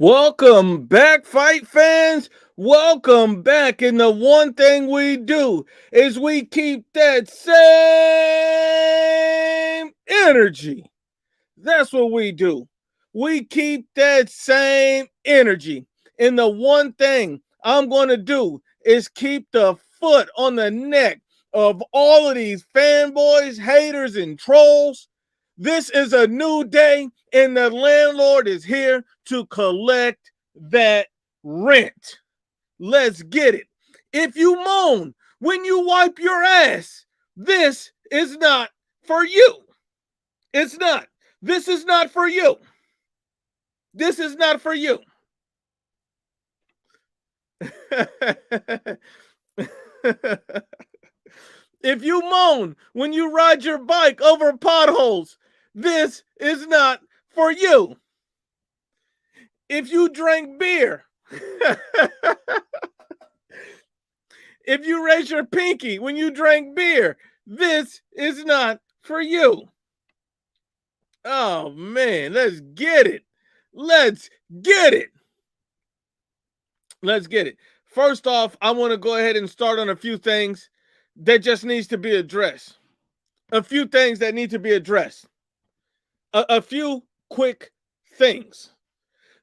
Welcome back, fight fans. Welcome back. And the one thing we do is we keep that same energy. That's what we do. We keep that same energy. And the one thing I'm going to do is keep the foot on the neck of all of these fanboys, haters, and trolls. This is a new day, and the landlord is here to collect that rent. Let's get it. If you moan when you wipe your ass, this is not for you. It's not. This is not for you. This is not for you. If you moan when you ride your bike over potholes, this is not for you. If you drink beer, if you raise your pinky when you drank beer, this is not for you. Oh man, let's get it. Let's get it. Let's get it. First off, I want to go ahead and start on a few things that just needs to be addressed. A few things that need to be addressed. A few quick things.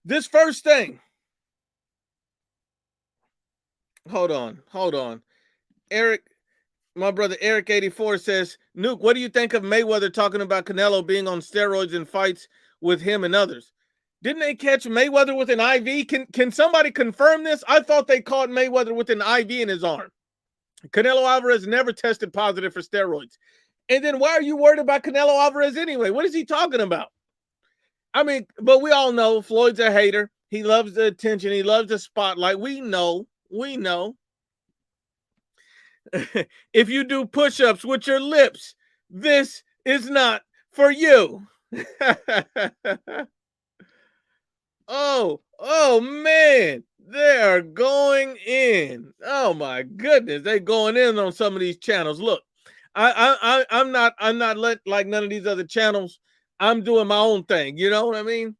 This first thing. Hold on. Eric, my brother Eric 84 says, Nuke, what do you think of Mayweather talking about Canelo being on steroids in fights with him and others? Didn't they catch Mayweather with an IV? Can somebody confirm this? I thought they caught Mayweather with an IV in his arm. Canelo Alvarez never tested positive for steroids. And then why are you worried about Canelo Alvarez anyway? What is he talking about? I mean, but we all know Floyd's a hater. He loves the attention. He loves the spotlight. We know. If you do push-ups with your lips, this is not for you. Oh man, they are going in. Oh my goodness, they going in on some of these channels. Look, I'm not like none of these other channels. I'm doing my own thing. You know what I mean?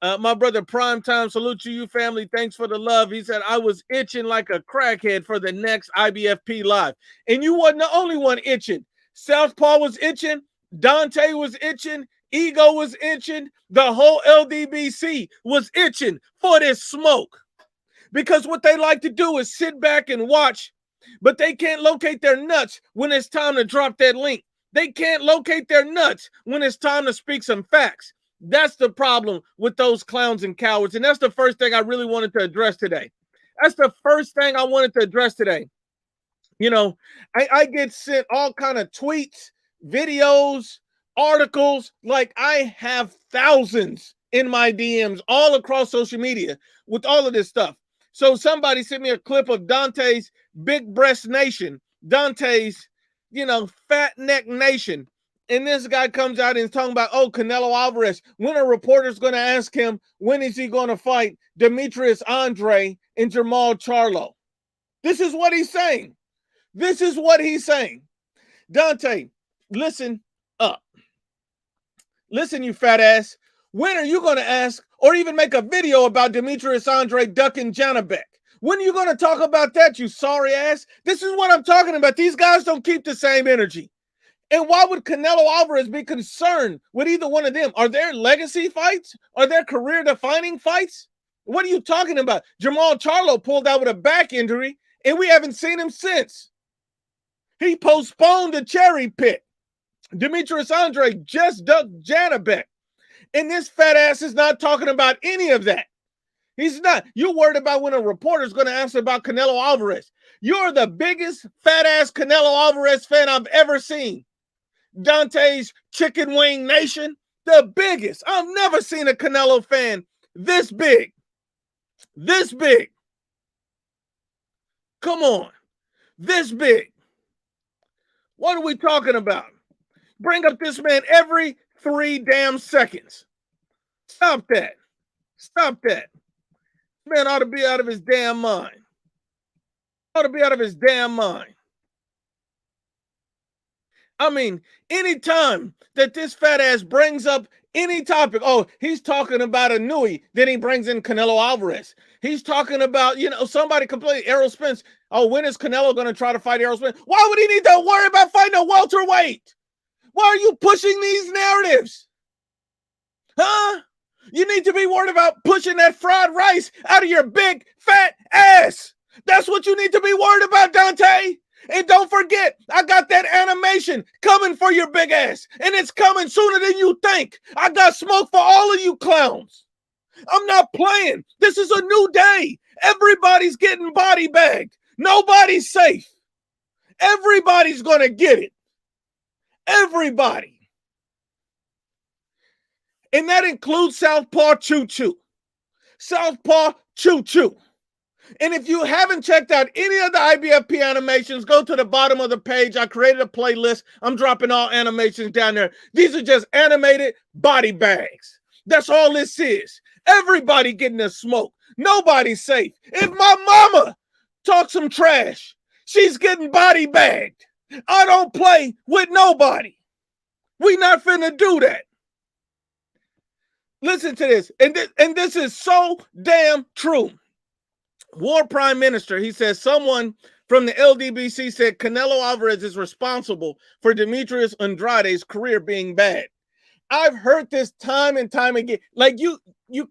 My brother Primetime, salute to you, family. Thanks for the love. He said, I was itching like a crackhead for the next IBFP live. And you wasn't the only one itching. Southpaw was itching. Dante was itching. Ego was itching. The whole LDBC was itching for this smoke. Because what they like to do is sit back and watch, but they can't locate their nuts when it's time to drop that link. They can't locate their nuts when it's time to speak some facts. That's the problem with those clowns and cowards. And that's the first thing I really wanted to address today. That's the first thing I wanted to address today. You know, I get sent all kind of tweets, videos, articles. Like I have thousands in my DMs all across social media with all of this stuff. So somebody sent me a clip of Dante's Big Breast Nation, Dante's, Fat Neck Nation. And this guy comes out and is talking about, Canelo Alvarez. When a reporter's going to ask him, when is he going to fight Demetrius Andre and Jamal Charlo? This is what he's saying. This is what he's saying. Dante, listen up. Listen, you fat ass. When are you going to ask or even make a video about Demetrius Andre ducking Janabek? When are you going to talk about that, you sorry ass? This is what I'm talking about. These guys don't keep the same energy. And why would Canelo Alvarez be concerned with either one of them? Are there legacy fights? Are there career-defining fights? What are you talking about? Jamal Charlo pulled out with a back injury, and we haven't seen him since. He postponed the cherry pit. Demetrius Andre just ducked Janabek. And this fat ass is not talking about any of that. He's not. You're worried about when a reporter's going to ask about Canelo Alvarez. You're the biggest fat-ass Canelo Alvarez fan I've ever seen. Dante's Chicken Wing Nation, the biggest. I've never seen a Canelo fan this big. This big. Come on. This big. What are we talking about? Bring up this man every 3 damn seconds. Stop that. Stop that. This man ought to be out of his damn mind. Ought to be out of his damn mind. I mean, anytime that this fat ass brings up any topic, oh, he's talking about a Nui, then he brings in Canelo Alvarez. He's talking about, somebody completely Errol Spence. Oh, when is Canelo going to try to fight Errol Spence? Why would he need to worry about fighting a welterweight? Why are you pushing these narratives? Huh? You need to be worried about pushing that fried rice out of your big fat ass. That's what you need to be worried about, Dante. And don't forget, I got that animation coming for your big ass. And it's coming sooner than you think. I got smoke for all of you clowns. I'm not playing. This is a new day. Everybody's getting body bagged. Nobody's safe. Everybody's going to get it. Everybody. And that includes Southpaw Choo Choo. Southpaw Choo Choo. And if you haven't checked out any of the IBFP animations, go to the bottom of the page. I created a playlist. I'm dropping all animations down there. These are just animated body bags. That's all this is. Everybody getting a smoke. Nobody's safe. If my mama talks some trash, she's getting body bagged. I don't play with nobody. We not finna do that. Listen to this. And this is so damn true. War Prime Minister, he says someone from the LDBC said Canelo Alvarez is responsible for Demetrius Andrade's career being bad. I've heard this time and time again. Like you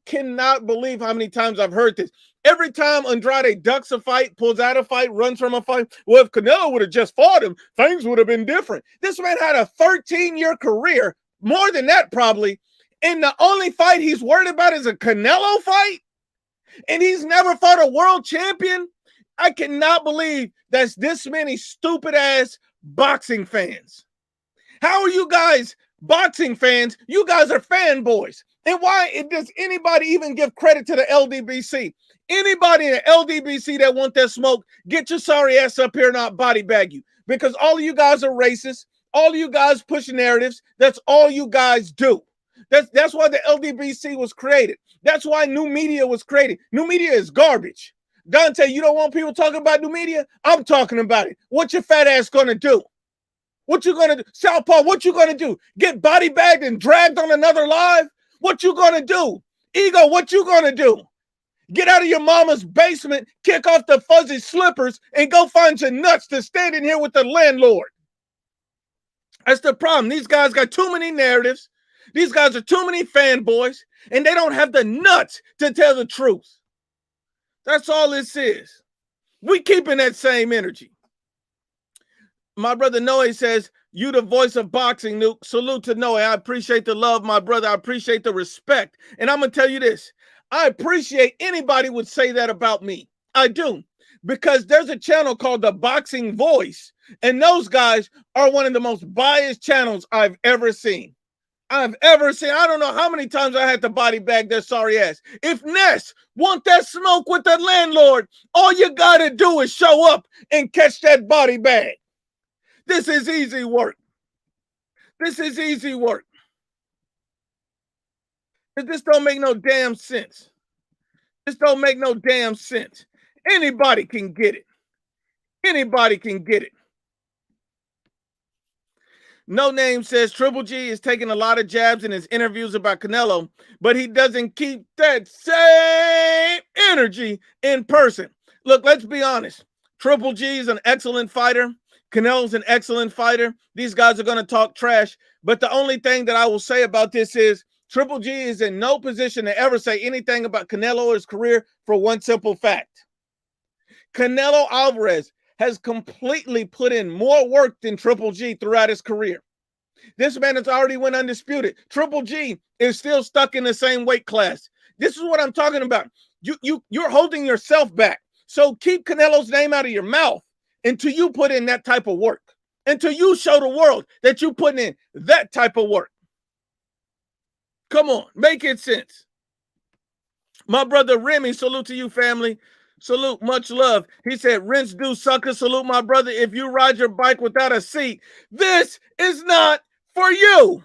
cannot believe how many times I've heard this. Every time Andrade ducks a fight, pulls out a fight, runs from a fight. Well, if Canelo would have just fought him, things would have been different. This man had a 13-year career, more than that probably, and the only fight he's worried about is a Canelo fight? And he's never fought a world champion? I cannot believe that's this many stupid-ass boxing fans. How are you guys boxing fans? You guys are fanboys. And why does anybody even give credit to the LDBC? Anybody in the LDBC that want that smoke, get your sorry ass up here and I'll body bag you. Because all of you guys are racist. All of you guys push narratives. That's all you guys do. That's why the LDBC was created. That's why new media was created. New media is garbage. Dante, you don't want people talking about new media? I'm talking about it. What your fat ass gonna do? What you gonna do? Southpaw, what you gonna do? Get body bagged and dragged on another live? What you gonna do? Ego, what you gonna do? Get out of your mama's basement, kick off the fuzzy slippers, and go find your nuts to stand in here with the landlord. That's the problem. These guys got too many narratives. These guys are too many fanboys, and they don't have the nuts to tell the truth. That's all this is. We keeping that same energy. My brother Noe says, you the voice of boxing, Nuke. Salute to Noe. I appreciate the love, my brother. I appreciate the respect. And I'm going to tell you this. I appreciate anybody would say that about me. I do. Because there's a channel called The Boxing Voice, and those guys are one of the most biased channels I've ever seen. I don't know how many times I had to body bag their sorry ass. If Ness want that smoke with the landlord, all you got to do is show up and catch that body bag. This is easy work. This is easy work. This don't make no damn sense. This don't make no damn sense. Anybody can get it. Anybody can get it. No Name says Triple G is taking a lot of jabs in his interviews about Canelo, but he doesn't keep that same energy in person. Look, let's be honest. Triple G is an excellent fighter. Canelo's an excellent fighter. These guys are going to talk trash. But the only thing that I will say about this is Triple G is in no position to ever say anything about Canelo or his career for one simple fact. Canelo Alvarez has completely put in more work than Triple G throughout his career. This man has already went undisputed. Triple G is still stuck in the same weight class. This is what I'm talking about. You're holding yourself back. So keep Canelo's name out of your mouth until you put in that type of work. Until you show the world that you're putting in that type of work. Come on, make it sense. My brother Remy, salute to you, family. Salute, much love. He said, rinse, do, sucker. Salute, my brother. If you ride your bike without a seat, this is not for you.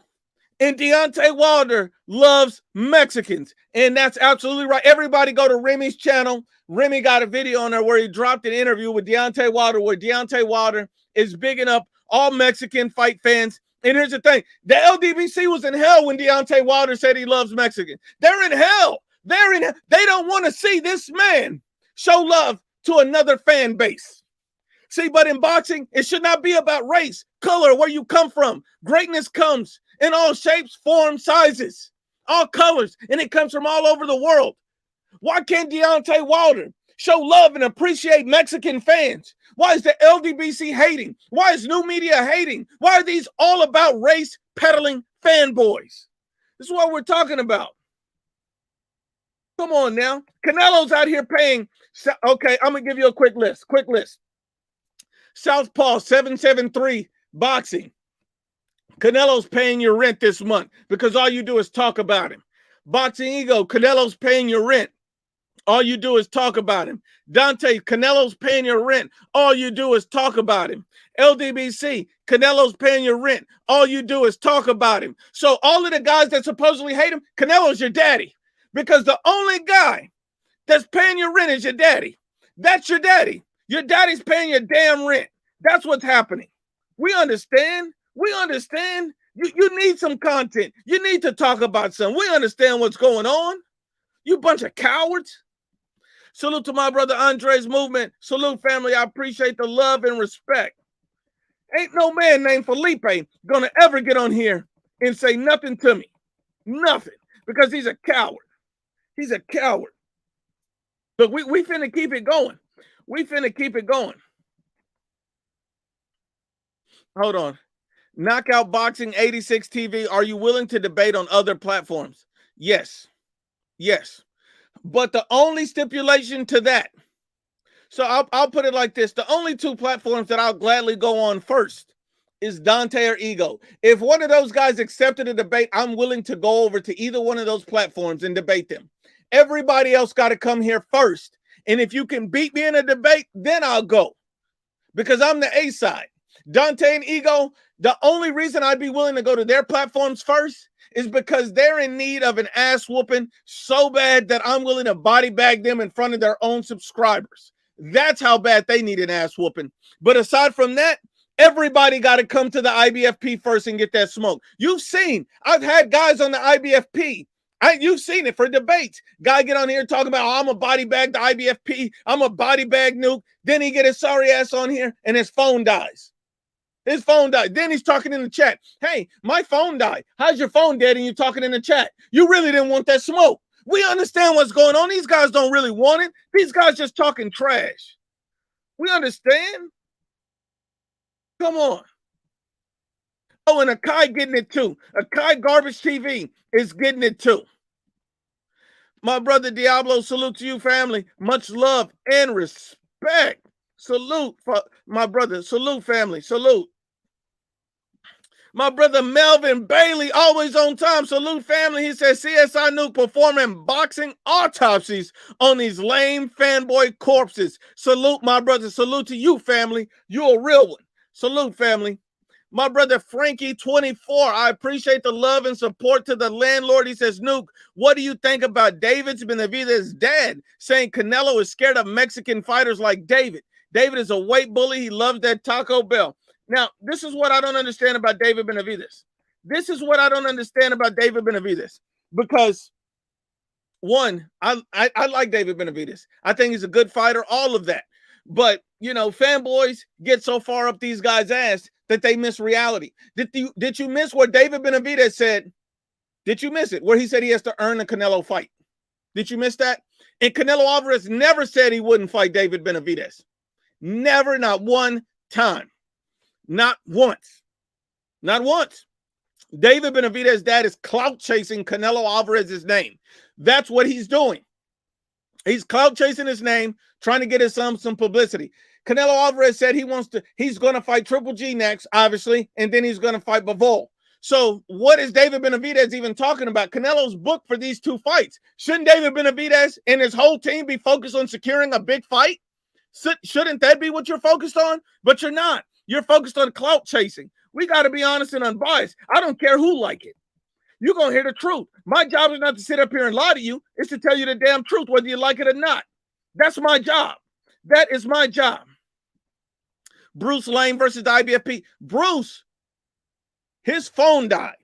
And Deontay Wilder loves Mexicans. And that's absolutely right. Everybody go to Remy's channel. Remy got a video on there where he dropped an interview with Deontay Wilder, where Deontay Wilder is bigging up all Mexican fight fans. And here's the thing, the LDBC was in hell when Deontay Wilder said he loves Mexicans. They're in hell. They don't want to see this man show love to another fan base. See, but in boxing, it should not be about race, color, where you come from. Greatness comes in all shapes, forms, sizes, all colors, and it comes from all over the world. Why can't Deontay Wilder show love and appreciate Mexican fans? Why is the LDBC hating? Why is new media hating? Why are these all about race peddling fanboys? This is what we're talking about. Come on now. Canelo's out here paying. Okay, I'm going to give you a quick list. Southpaw 773 Boxing. Canelo's paying your rent this month because all you do is talk about him. Boxing Ego, Canelo's paying your rent. All you do is talk about him. Dante, Canelo's paying your rent. All you do is talk about him. LDBC, Canelo's paying your rent. All you do is talk about him. So all of the guys that supposedly hate him, Canelo's your daddy. Because the only guy that's paying your rent is your daddy. That's your daddy. Your daddy's paying your damn rent. That's what's happening. We understand. You need some content. You need to talk about something. We understand what's going on. You bunch of cowards. Salute to my brother Andre's movement. Salute, family. I appreciate the love and respect. Ain't no man named Felipe gonna ever get on here and say nothing to me. Nothing. Because he's a coward. He's a coward. But we finna keep it going. Hold on. Knockout Boxing 86 TV. Are you willing to debate on other platforms? Yes. But the only stipulation to that, so I'll put it like this. The only two platforms that I'll gladly go on first is Dante or Ego. If one of those guys accepted a debate, I'm willing to go over to either one of those platforms and debate them. Everybody else got to come here first. And if you can beat me in a debate, then I'll go. Because I'm the A side. Dante and Ego, the only reason I'd be willing to go to their platforms first is because they're in need of an ass whooping so bad that I'm willing to body bag them in front of their own subscribers. That's how bad they need an ass whooping. But aside from that, everybody got to come to the IBFP first and get that smoke. You've seen, I've had guys on the IBFP. You've seen it for debates. Guy get on here talking about, I'm a body bag the IBFP. I'm a body bag nuke. Then he get his sorry ass on here and his phone dies. Then he's talking in the chat. Hey, my phone died. How's your phone dead and you're talking in the chat? You really didn't want that smoke. We understand what's going on. These guys don't really want it. These guys just talking trash. We understand. Come on. Oh, and Akai getting it too. Akai Garbage TV is getting it too. My brother Diablo, salute to you, family. Much love and respect. Salute for my brother. Salute, family. Salute. My brother Melvin Bailey, always on time. Salute, family. He says CSI Nuke performing boxing autopsies on these lame fanboy corpses. Salute, my brother. Salute to you, family. You're a real one. Salute, family. My brother Frankie 24. I appreciate the love and support to the landlord. He says, Nuke, what do you think about David Benavidez's dad saying Canelo is scared of Mexican fighters like David? David is a weight bully. He loves that Taco Bell. Now, this is what I don't understand about David Benavidez. Because, one, I like David Benavidez. I think he's a good fighter, all of that. But, you know, fanboys get so far up these guys' ass that they miss reality. Did you miss what David Benavidez said? Did you miss it? Where he said he has to earn a Canelo fight. Did you miss that? And Canelo Alvarez never said he wouldn't fight David Benavidez. Never, not one time. Not once. Not once. David Benavidez's dad is clout chasing Canelo Alvarez's name. That's what he's doing. He's clout chasing his name, trying to get his son some publicity. Canelo Alvarez said he's going to fight Triple G next, obviously, and then he's going to fight Bivol. So what is David Benavidez even talking about? Canelo's booked for these two fights. Shouldn't David Benavidez and his whole team be focused on securing a big fight? Shouldn't that be what you're focused on? But you're not. You're focused on clout chasing. We got to be honest and unbiased. I don't care who like it. You're going to hear the truth. My job is not to sit up here and lie to you. It's to tell you the damn truth, whether you like it or not. That's my job. That is my job. Bruce Lane versus the IBFP. Bruce, his phone died.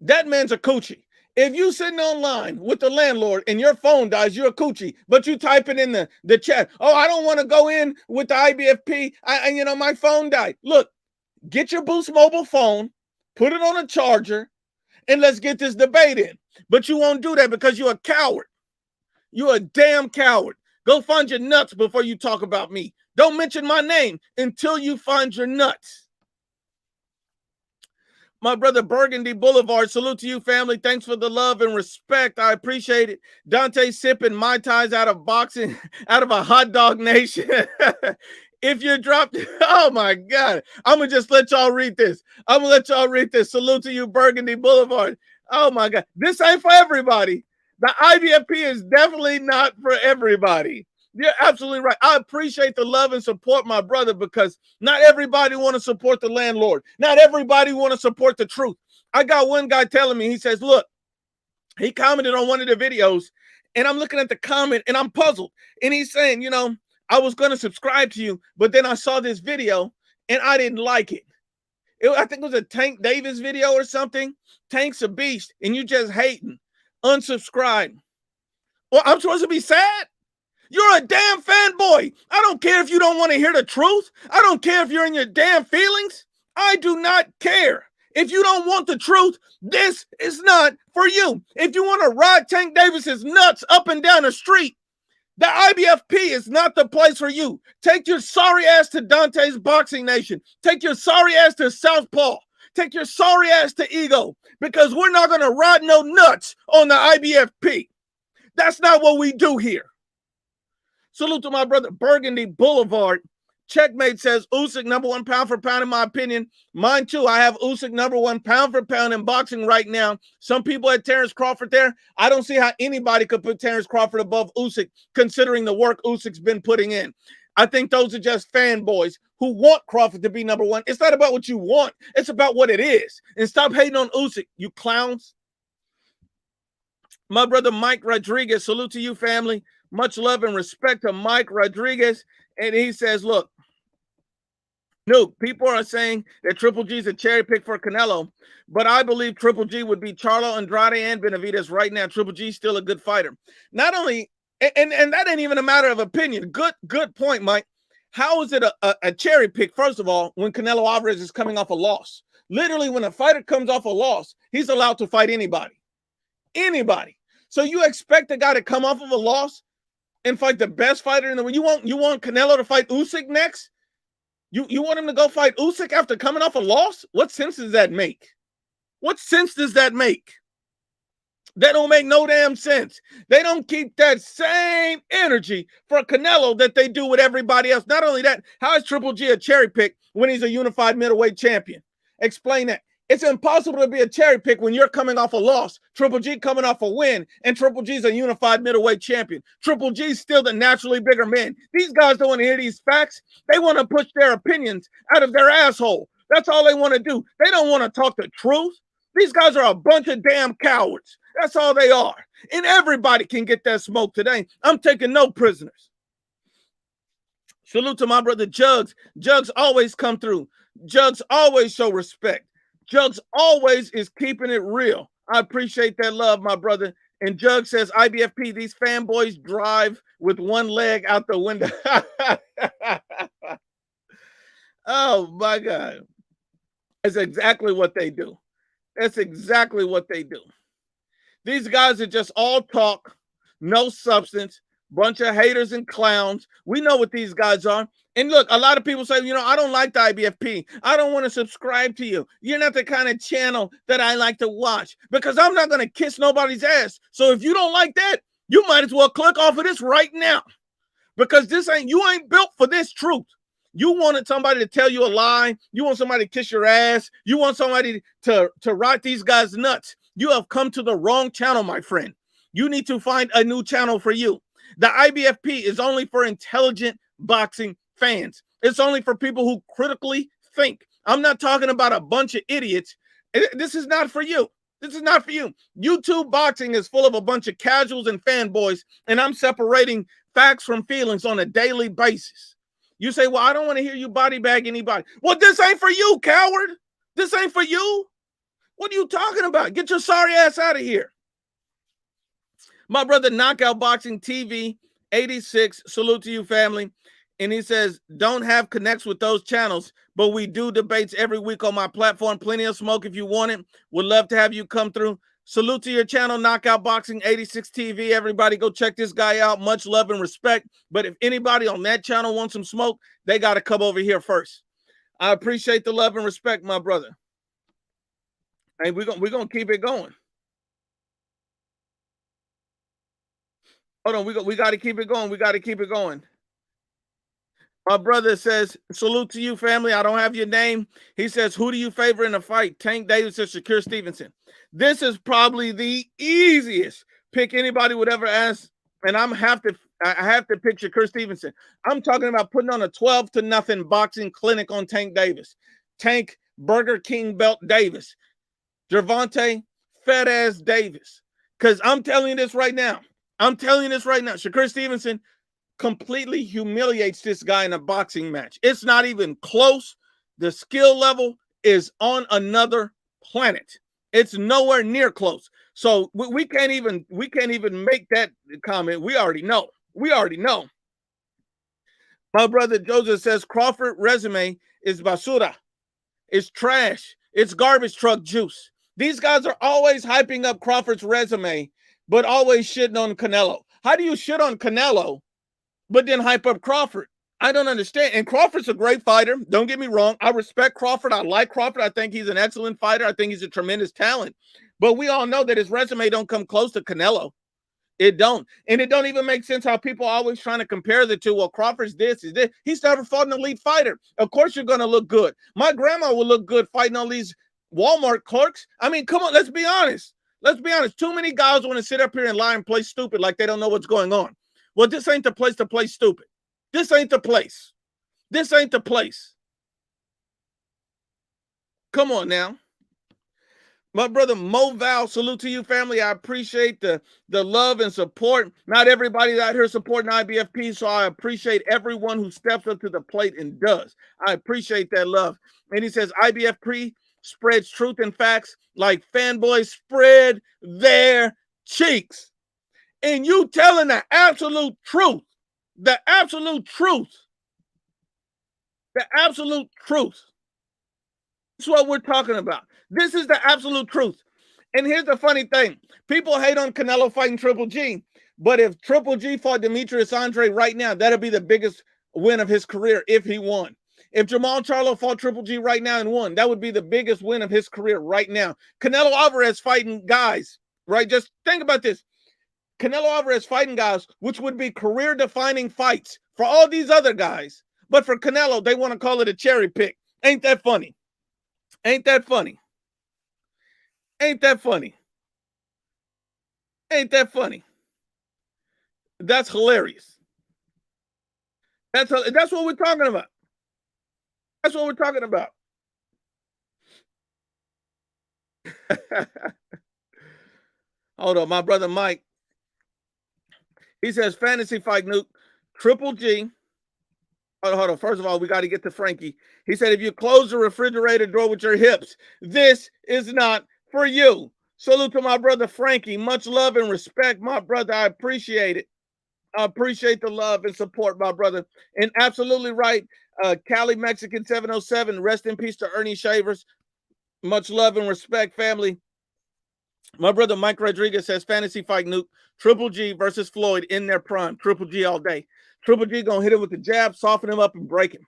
That man's a coochie. If you sitting online with the landlord and your phone dies, you're a coochie. But you type it in the chat. Oh, I don't want to go in with the IBFP. My phone died. Look, get your Boost mobile phone, put it on a charger, and let's get this debate in. But you won't do that because you're a coward. You're a damn coward. Go find your nuts before you talk about me. Don't mention my name until you find your nuts. My brother Burgundy Boulevard, salute to you, family. Thanks for the love and respect. I appreciate it. Dante sipping Mai Tais out of boxing, out of a hot dog nation. If you dropped, oh my God. I'm going to just let y'all read this. I'm going to let y'all read this. Salute to you, Burgundy Boulevard. Oh my God. This ain't for everybody. The IBFP is definitely not for everybody. You're absolutely right. I appreciate the love and support, my brother, because not everybody want to support the landlord. Not everybody want to support the truth. I got one guy telling me, he says, look, he commented on one of the videos, and I'm looking at the comment, and I'm puzzled. And he's saying, I was going to subscribe to you, but then I saw this video, and I didn't like it. I think it was a Tank Davis video or something. Tank's a beast, and you just hating. Unsubscribe. Well, I'm supposed to be sad? You're a damn fanboy. I don't care if you don't want to hear the truth. I don't care if you're in your damn feelings. I do not care. If you don't want the truth, this is not for you. If you want to ride Tank Davis's nuts up and down the street, the IBFP is not the place for you. Take your sorry ass to Dante's Boxing Nation. Take your sorry ass to Southpaw. Take your sorry ass to Ego, because we're not going to ride no nuts on the IBFP. That's not what we do here. Salute to my brother Burgundy Boulevard. Checkmate says Usyk #1 pound for pound in my opinion. Mine too. I have Usyk #1 pound for pound in boxing right now. Some people had Terrence Crawford there. I don't see how anybody could put Terrence Crawford above Usyk, considering the work Usyk's been putting in. I think those are just fanboys who want Crawford to be #1. It's not about what you want. It's about what it is. And stop hating on Usyk, you clowns. My brother Mike Rodriguez, salute to you, family. Much love and respect to Mike Rodriguez. And he says, look, Nuke, people are saying that Triple G is a cherry pick for Canelo, but I believe Triple G would be Charlo, Andrade, and Benavidez right now. Triple G is still a good fighter. Not only, and that ain't even a matter of opinion. Good point, Mike. How is it a cherry pick, first of all, when Canelo Alvarez is coming off a loss? Literally, when a fighter comes off a loss, he's allowed to fight anybody. Anybody. So you expect a guy to come off of a loss and fight the best fighter in the world? You want Canelo to fight Usyk next? You want him to go fight Usyk after coming off a loss? What sense does that make? What sense does that make? That don't make no damn sense. They don't keep that same energy for Canelo that they do with everybody else. Not only that, how is Triple G a cherry pick when he's a unified middleweight champion? Explain that. It's impossible to be a cherry pick when you're coming off a loss. Triple G coming off a win, and Triple G's a unified middleweight champion. Triple G's still the naturally bigger man. These guys don't want to hear these facts. They want to push their opinions out of their asshole. That's all they want to do. They don't want to talk the truth. These guys are a bunch of damn cowards. That's all they are. And everybody can get that smoke today. I'm taking no prisoners. Salute to my brother Jugs. Jugs always come through. Jugs always show respect. Jugs always is keeping it real. I appreciate that love, my brother. And Jug says, IBFP, these fanboys drive with one leg out the window. Oh, my God. That's exactly what they do. That's exactly what they do. These guys are just all talk, no substance, bunch of haters and clowns. We know what these guys are. And look, a lot of people say, I don't like the IBFP. I don't want to subscribe to you. You're not the kind of channel that I like to watch, because I'm not going to kiss nobody's ass. So if you don't like that, you might as well click off of this right now, because you ain't built for this truth. You wanted somebody to tell you a lie. You want somebody to kiss your ass. You want somebody to ride these guys nuts. You have come to the wrong channel, my friend. You need to find a new channel for you. The IBFP is only for intelligent boxing fans. It's only for people who critically think. I'm not talking about a bunch of idiots. This is not for you. This is not for you. YouTube boxing is full of a bunch of casuals and fanboys, and I'm separating facts from feelings on a daily basis. You say, well, I don't want to hear you body bag anybody. Well, this ain't for you, coward. This ain't for you. What are you talking about? Get your sorry ass out of here. My brother, Knockout Boxing TV 86, salute to you, family. And he says, don't have connects with those channels, but we do debates every week on my platform. Plenty of smoke if you want it. Would love to have you come through. Salute to your channel, Knockout Boxing 86 TV. Everybody go check this guy out. Much love and respect. But if anybody on that channel wants some smoke, they got to come over here first. I appreciate the love and respect, my brother. Hey, we're gonna keep it going. Hold on, we got to keep it going. We got to keep it going. My brother says, salute to you, family. I don't have your name. He says, who do you favor in a fight? Tank Davis or Shakur Stevenson? This is probably the easiest pick anybody would ever ask. And I have to pick Shakur Stevenson. I'm talking about putting on a 12-0 boxing clinic on Tank Davis. Tank Burger King belt Davis. Gervonta fat ass Davis. Because I'm telling you this right now. Shakur Stevenson completely humiliates this guy in a boxing match. It's not even close. The skill level is on another planet. It's nowhere near close. So we can't even make that comment. We already know. My brother Joseph says Crawford resume is basura. It's trash. It's garbage truck juice. These guys are always hyping up Crawford's resume, but always shitting on Canelo. How do you shit on Canelo but then hype up Crawford? I don't understand. And Crawford's a great fighter. Don't get me wrong. I respect Crawford. I like Crawford. I think he's an excellent fighter. I think he's a tremendous talent. But we all know that his resume don't come close to Canelo. It don't. And it don't even make sense how people are always trying to compare the two. Well, Crawford's this, is this. He's never fought an elite fighter. Of course you're going to look good. My grandma will look good fighting all these Walmart clerks. I mean, come on, let's be honest. Too many guys want to sit up here and lie and play stupid like they don't know what's going on. Well, this ain't the place to play stupid. This ain't the place. Come on now. My brother Mo Val, salute to you, family. I appreciate the love and support. Not everybody's out here supporting IBFP, so I appreciate everyone who steps up to the plate and does. I appreciate that love. And he says IBFP spreads truth and facts like fanboys spread their cheeks. And you telling the absolute truth. The absolute truth. That's what we're talking about. This is the absolute truth. And here's the funny thing. People hate on Canelo fighting Triple G. But if Triple G fought Demetrius Andre right now, that'll be the biggest win of his career if he won. If Jamal Charlo fought Triple G right now and won, that would be the biggest win of his career right now. Canelo Alvarez fighting guys, right? Just think about this. Canelo Alvarez fighting guys, which would be career-defining fights for all these other guys. But for Canelo, they want to call it a cherry pick. Ain't that funny? That's hilarious. That's what we're talking about. Hold on, my brother Mike. He says, fantasy fight, Nuke, Triple G. Hold on. First of all, we got to get to Frankie. He said, if you close the refrigerator door with your hips, this is not for you. Salute to my brother Frankie. Much love and respect, my brother. I appreciate it. I appreciate the love and support, my brother. And absolutely right. Cali Mexican 707. Rest in peace to Ernie Shavers. Much love and respect, family. My brother Mike Rodriguez says, fantasy fight, Nuke, Triple G versus Floyd in their prime. Triple G all day. Triple G going to hit him with the jab, soften him up, and break him.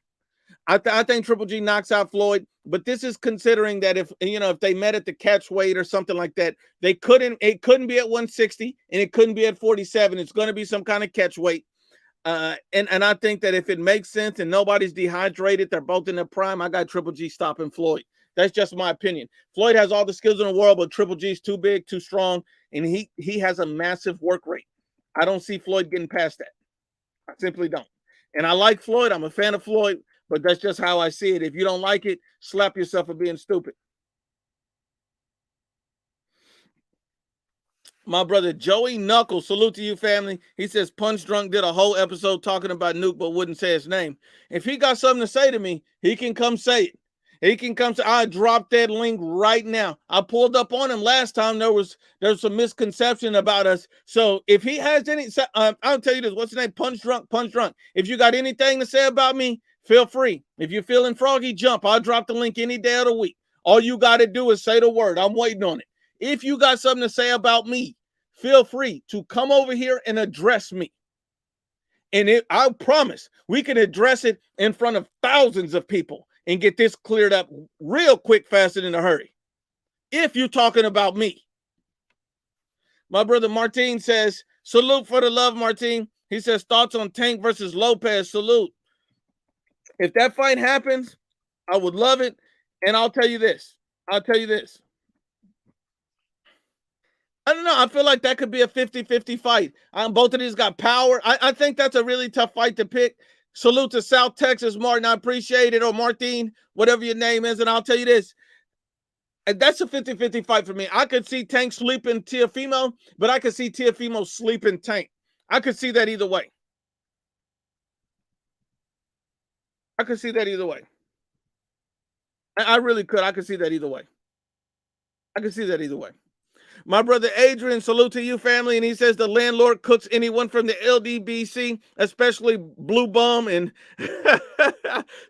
I think Triple G knocks out Floyd, but this is considering that if they met at the catch weight or something like that, it couldn't be at 160 and it couldn't be at 47. It's going to be some kind of catch weight. And I think that if it makes sense and nobody's dehydrated, they're both in their prime, I got Triple G stopping Floyd. That's just my opinion. Floyd has all the skills in the world, but Triple G is too big, too strong, and he has a massive work rate. I don't see Floyd getting past that. I simply don't. And I like Floyd. I'm a fan of Floyd, but that's just how I see it. If you don't like it, slap yourself for being stupid. My brother Joey Knuckles, salute to you, family. He says Punch Drunk did a whole episode talking about Nuke, but wouldn't say his name. If he got something to say to me, he can come say it. He can come say, I dropped that link right now. I pulled up on him last time. There was some misconception about us. So if he has any, I'll tell you this. What's his name? Punch Drunk, Punch Drunk. If you got anything to say about me, feel free. If you're feeling froggy, jump. I'll drop the link any day of the week. All you got to do is say the word. I'm waiting on it. If you got something to say about me, feel free to come over here and address me. And I promise we can address it in front of thousands of people and get this cleared up real quick, fast, and in a hurry. If you're talking about me. My brother Martin says, salute for the love, Martin. He says, thoughts on Tank versus Lopez. Salute. If that fight happens, I would love it. And I'll tell you this. I don't know. I feel like that could be a 50-50 fight. Both of these got power. I think that's a really tough fight to pick. Salute to South Texas, Martin. I appreciate it. Or Martin, whatever your name is. And I'll tell you this. That's a 50-50 fight for me. I could see Tank sleeping Teofimo, but I could see Teofimo sleeping Tank. I could see that either way. I really could. I could see that either way. My brother Adrian, salute to you, family. And he says the landlord cooks anyone from the LDBC, especially Blue Bum. And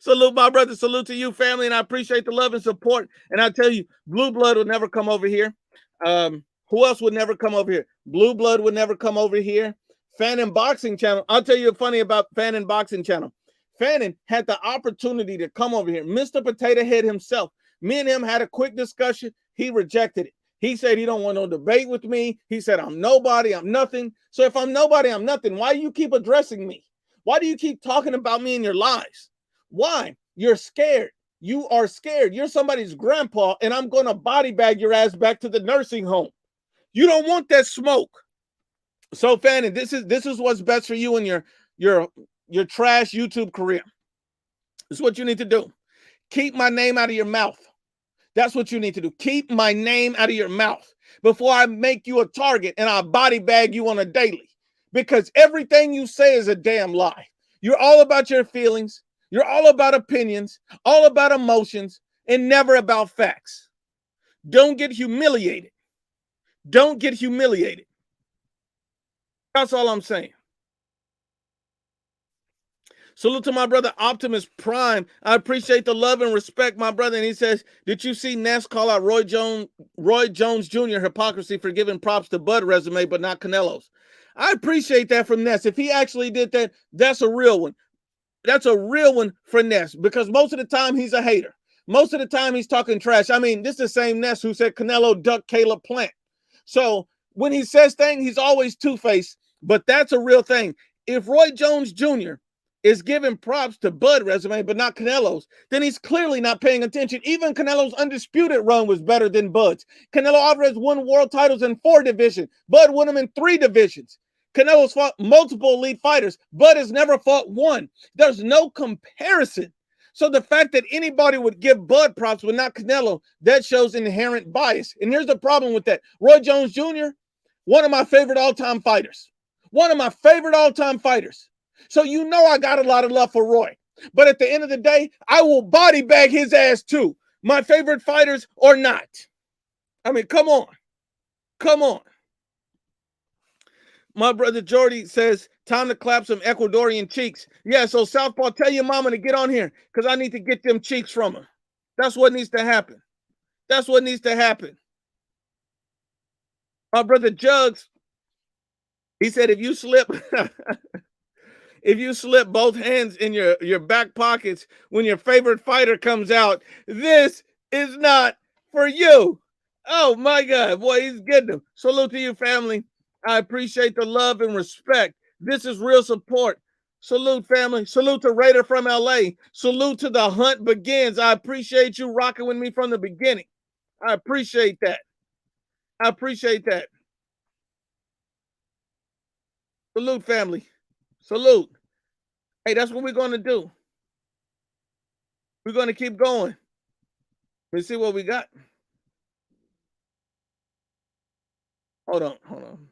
salute, my brother. Salute to you, family. And I appreciate the love and support. And I tell you, Blue Blood would never come over here. Who else would never come over here? Blue Blood would never come over here. Fannin Boxing Channel. I'll tell you funny about Fannin Boxing Channel. Fannin had the opportunity to come over here. Mr. Potato Head himself. Me and him had a quick discussion. He rejected it. He said he don't want no debate with me. He said, I'm nobody, I'm nothing. So if I'm nobody, I'm nothing, why do you keep addressing me? Why do you keep talking about me in your lies? Why? You're scared. You are scared. You're somebody's grandpa, and I'm going to body bag your ass back to the nursing home. You don't want that smoke. So, Fannin, this is what's best for you and your trash YouTube career. This is what you need to do. Keep my name out of your mouth. That's what you need to do. Keep my name out of your mouth before I make you a target and I body bag you on a daily. Because everything you say is a damn lie. You're all about your feelings. You're all about opinions, all about emotions, and never about facts. Don't get humiliated. Don't get humiliated. That's all I'm saying. Salute to my brother Optimus Prime. I appreciate the love and respect, my brother. And he says, did you see Ness call out Roy Jones Jr. hypocrisy for giving props to Bud resume, but not Canelo's? I appreciate that from Ness. If he actually did that, that's a real one. That's a real one for Ness, because most of the time he's a hater. Most of the time he's talking trash. I mean, this is the same Ness who said Canelo ducked Caleb Plant. So when he says things, he's always two-faced, but that's a real thing. If Roy Jones Jr. is giving props to Bud resume, but not Canelo's, then he's clearly not paying attention. Even Canelo's undisputed run was better than Bud's. Canelo Alvarez won world titles in 4 divisions. Bud won them in 3 divisions. Canelo's fought multiple elite fighters. Bud has never fought one. There's no comparison. So the fact that anybody would give Bud props but not Canelo, that shows inherent bias. And here's the problem with that. Roy Jones Jr., one of my favorite all-time fighters. So you know I got a lot of love for Roy. But at the end of the day, I will body bag his ass too. My favorite fighters or not. I mean, come on. My brother Jordy says, time to clap some Ecuadorian cheeks. Yeah, so Southpaw, tell your mama to get on here because I need to get them cheeks from her. That's what needs to happen. My brother Jugs, he said, if you slip both hands in your back pockets when your favorite fighter comes out, this is not for you. Oh my God, boy, he's getting them. Salute to you, family. I appreciate the love and respect. This is real support. Salute, family. Salute to Raider from LA. Salute to the hunt begins. I appreciate you rocking with me from the beginning. I appreciate that. Salute, family. Salute. Hey, that's what we're going to do. We're going to keep going. Let's see what we got. Hold on, hold on.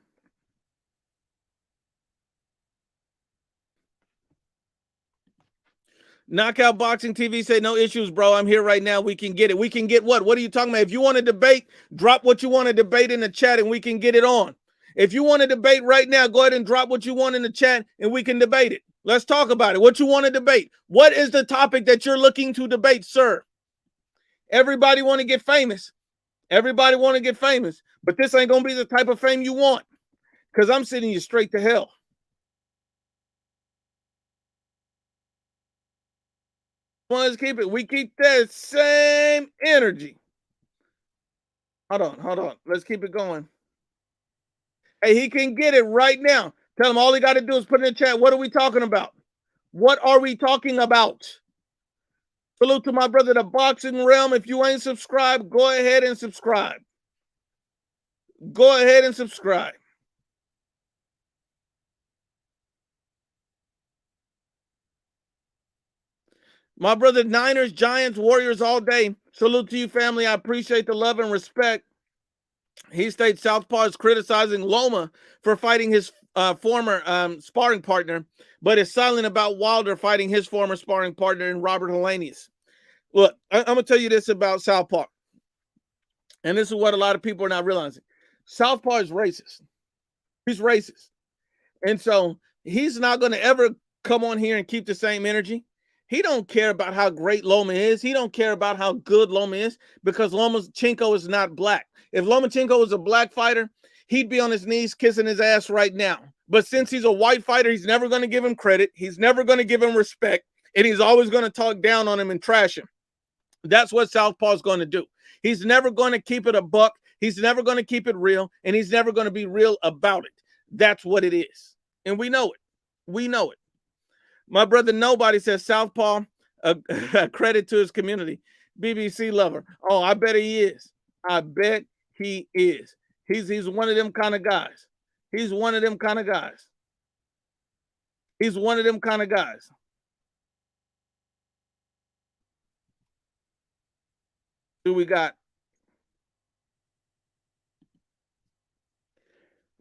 Knockout Boxing TV say no issues, bro. I'm here right now. We can get it. We can get what? What are you talking about? If you want to debate, drop what you want to debate in the chat and we can get it on. If you want to debate right now, go ahead and drop what you want in the chat and we can debate it. Let's talk about it. What you want to debate? What is the topic that you're looking to debate, sir? Everybody want to get famous. Everybody want to get famous, but this ain't gonna be the type of fame you want because I'm sending you straight to hell. Well, let's keep it. We keep that same energy. Hold on, hold on. Let's keep it going. Hey, he can get it right now. Tell him all he got to do is put in the chat. What are we talking about? What are we talking about? Salute to my brother, the Boxing Realm. If you ain't subscribed, go ahead and subscribe. Go ahead and subscribe. My brother, Niners, Giants, Warriors all day. Salute to you, family. I appreciate the love and respect. He states Southpaw is criticizing Loma for fighting his former sparring partner, but is silent about Wilder fighting his former sparring partner in Robert Helenius. Look, I'm going to tell you this about Southpaw, and this is what a lot of people are not realizing. Southpaw is racist. He's racist. And so he's not going to ever come on here and keep the same energy. He don't care about how great Loma is. He don't care about how good Loma is because Lomachenko is not black. If Lomachenko was a black fighter, he'd be on his knees kissing his ass right now. But since he's a white fighter, he's never going to give him credit. He's never going to give him respect. And he's always going to talk down on him and trash him. That's what Southpaw is going to do. He's never going to keep it a buck. He's never going to keep it real. And he's never going to be real about it. That's what it is. And we know it. We know it. My brother, nobody says Southpaw, credit to his community. BBC lover. Oh, I bet he is. I bet he is. He's one of them kind of guys. He's one of them kind of guys. He's one of them kind of guys. Who we got?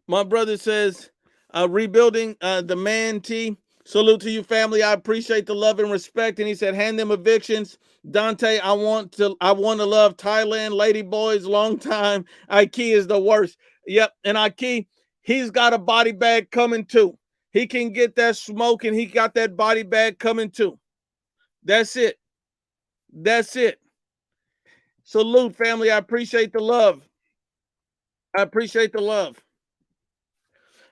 My brother says, rebuilding the man T. Salute to you, family. I appreciate the love and respect. And he said, hand them evictions. Dante, I want to love Thailand, lady boys, long time. Ike is the worst. Yep. And Ike, he's got a body bag coming too. He can get that smoke and he got that body bag coming too. That's it. That's it. Salute, family. I appreciate the love. I appreciate the love.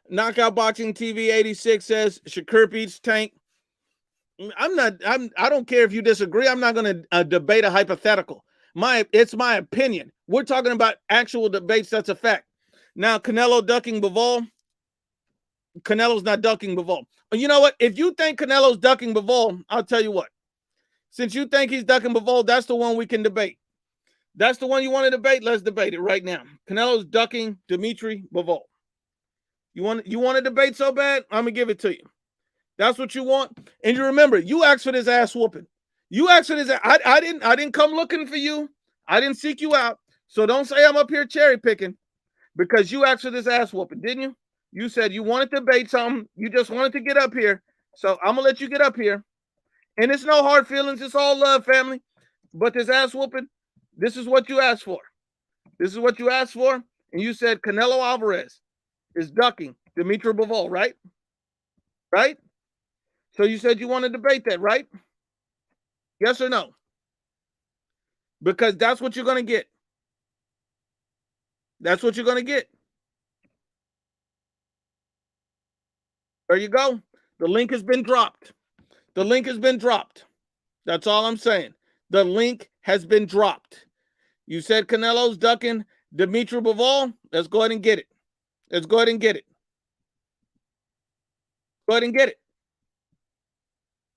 Knockout Boxing TV 86 says Shakur beats Tank. I don't care if you disagree. I'm not going to debate a hypothetical. It's my opinion. We're talking about actual debates. That's a fact. Now, Canelo ducking Bivol. Canelo's not ducking Bivol. You know what? If you think Canelo's ducking Bivol, I'll tell you what. Since you think he's ducking Bivol, that's the one we can debate. That's the one you want to debate. Let's debate it right now. Canelo's ducking Dimitri Bivol. You want to debate so bad? I'm gonna give it to you. That's what you want. And you remember, you asked for this ass whooping. You asked for this. I didn't come looking for you. I didn't seek you out. So don't say I'm up here cherry picking because you asked for this ass whooping, didn't you? You said you wanted to debate something. You just wanted to get up here. So I'm gonna let you get up here. And it's no hard feelings. It's all love, family. But this ass whooping, this is what you asked for. This is what you asked for. And you said Canelo Alvarez is ducking Dimitri Bivol, right? Right? So you said you want to debate that, right? Yes or no? Because that's what you're going to get. That's what you're going to get. There you go. The link has been dropped. The link has been dropped. That's all I'm saying. The link has been dropped. You said Canelo's ducking Dimitri Bivol. Let's go ahead and get it. Let's go ahead and get it. Go ahead and get it.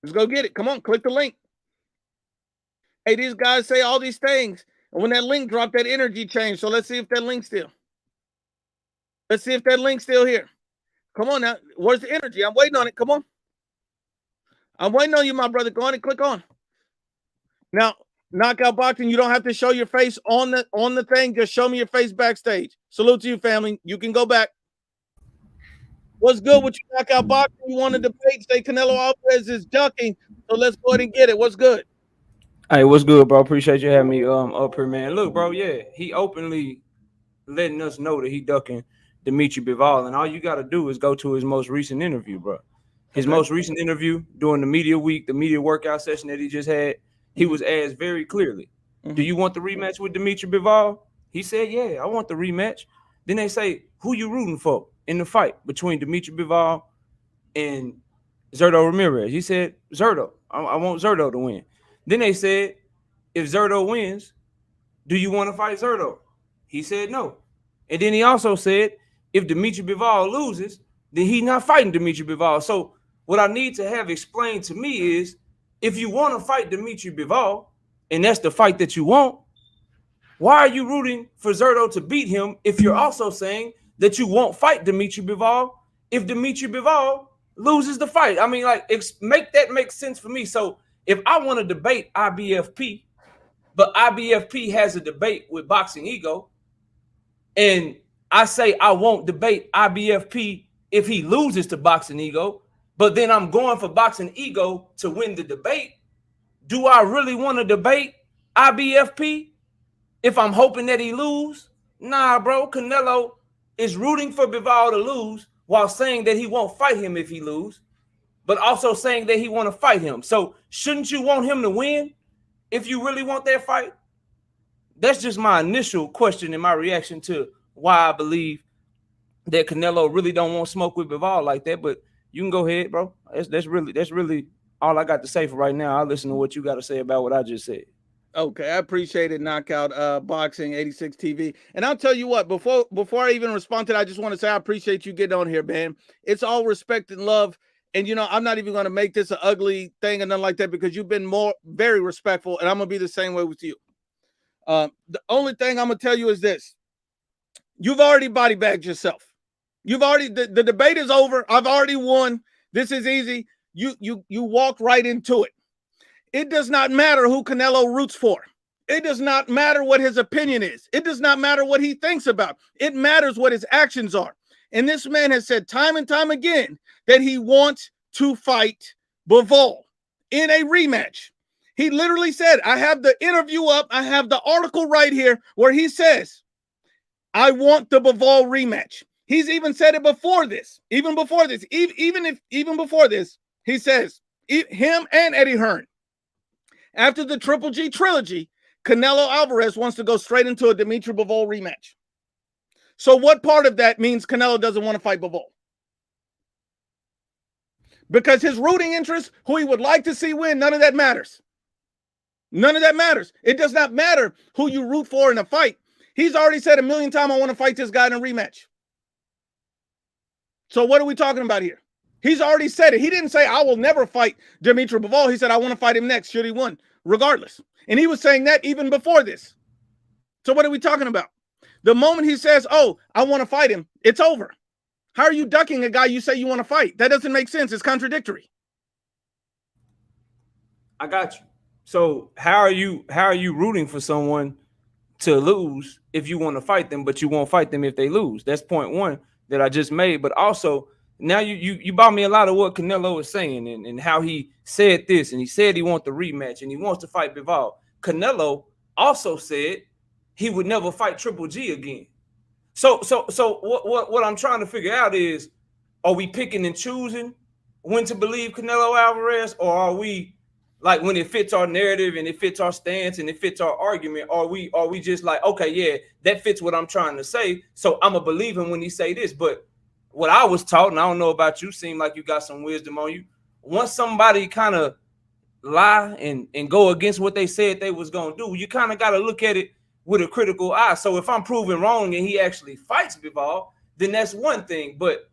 Let's go get it. Come on, click the link. Hey, these guys say all these things. And when that link dropped, that energy changed. So let's see if that link's still. Let's see if that link's still here. Come on now. Where's the energy? I'm waiting on it. Come on. I'm waiting on you, my brother. Go on and click on. Now, Knockout Boxing, you don't have to show your face on the thing. Just show me your face backstage. Salute to you, family. You can go back. What's good with you, Knockout Boxing? You want to debate? Say Canelo Alvarez is ducking, so let's go ahead and get it. What's good? Hey, what's good, bro? Appreciate you having me up here, man. Look, bro, yeah, he openly letting us know that he ducking Dimitri Bivol, and all you got to do is go to his most recent interview, bro. His most recent interview during the media week, the media workout session that he just had, he was asked very clearly, "Do you want the rematch with Dimitri Bivol?" He said, "Yeah, I want the rematch." Then they say, "Who you rooting for in the fight between Dimitri Bivol and Zurdo Ramirez?" He said, "Zurdo. I want Zurdo to win." Then they said, "If Zurdo wins, do you want to fight Zurdo?" He said no. And then he also said, if Dimitri Bivol loses, then he's not fighting Dimitri Bivol. So what I need to have explained to me is, if you want to fight Dimitri Bivol, and that's the fight that you want, why are you rooting for Zurdo to beat him if you're also saying that you won't fight Dimitri Bivol if Dimitri Bivol loses the fight? I mean, like, make that make sense for me. So if I want to debate IBFP, but IBFP has a debate with Boxing Ego, and I say I won't debate IBFP if he loses to Boxing Ego, but then I'm going for Boxing Ego to win the debate, do I really want to debate IBFP if I'm hoping that he lose? Nah, bro. Canelo is rooting for Bivol to lose while saying that he won't fight him if he lose, but also saying that he want to fight him. So shouldn't you want him to win if you really want that fight? That's just my initial question and my reaction to why I believe that Canelo really don't want smoke with Bivol like that. But you can go ahead, bro. That's really all I got to say for right now. I'll listen to what you got to say about what I just said. Okay, I appreciate it, Knockout Boxing 86 TV. And I'll tell you what, before I even respond to that, I just want to say I appreciate you getting on here, man. It's all respect and love. And I'm not even going to make this an ugly thing and nothing like that, because you've been very respectful, and I'm going to be the same way with you. The only thing I'm going to tell you is this. You've already body bagged yourself. You've already, the debate is over. I've already won. This is easy. You walk right into it. It does not matter who Canelo roots for. It does not matter what his opinion is. It does not matter what he thinks about. It matters what his actions are. And this man has said time and time again that he wants to fight Bivol in a rematch. He literally said, I have the interview up. I have the article right here where he says, I want the Bivol rematch. He's even said it before this. Even before this, he says, him and Eddie Hearn, after the Triple G trilogy, Canelo Alvarez wants to go straight into a Dimitri Bivol rematch. So what part of that means Canelo doesn't want to fight Bivol? Because his rooting interest, who he would like to see win, none of that matters. None of that matters. It does not matter who you root for in a fight. He's already said a million times, I want to fight this guy in a rematch. So what are we talking about here? He's already said it. He didn't say, I will never fight Dimitri Bivol. He said, I want to fight him next, should he win, regardless. And he was saying that even before this. So what are we talking about? The moment he says, oh, I want to fight him, it's over. How are you ducking a guy you say you want to fight? That doesn't make sense. It's contradictory. I got you. So how are you rooting for someone to lose if you want to fight them, but you won't fight them if they lose? That's point one that I just made. But also, now you bought me a lot of what Canelo was saying and how he said this, and he said he wants the rematch and he wants to fight Bivol. Canelo also said he would never fight Triple G again. So what I'm trying to figure out is, are we picking and choosing when to believe Canelo Alvarez, or are we, like, when it fits our narrative and it fits our stance and it fits our argument, are we just like, okay, yeah, that fits what I'm trying to say, so I'm gonna believe him when he say this? But what I was taught, and I don't know about you, seem like you got some wisdom on you. Once somebody kind of lie and go against what they said they was gonna do, you kind of got to look at it with a critical eye. So if I'm proven wrong and he actually fights Bivol, then that's one thing. But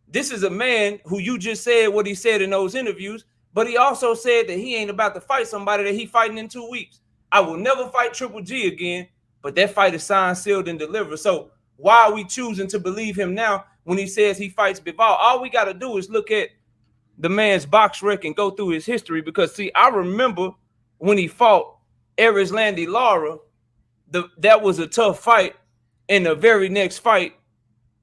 this is a man who, you just said what he said in those interviews, but he also said that he ain't about to fight somebody that he fighting in 2 weeks. I will never fight Triple G again, but that fight is signed, sealed, and delivered. So why are we choosing to believe him now when he says he fights Bivol? All we got to do is look at the man's box rec and go through his history, because, see, I remember when he fought Landy Lara, that was a tough fight, and the very next fight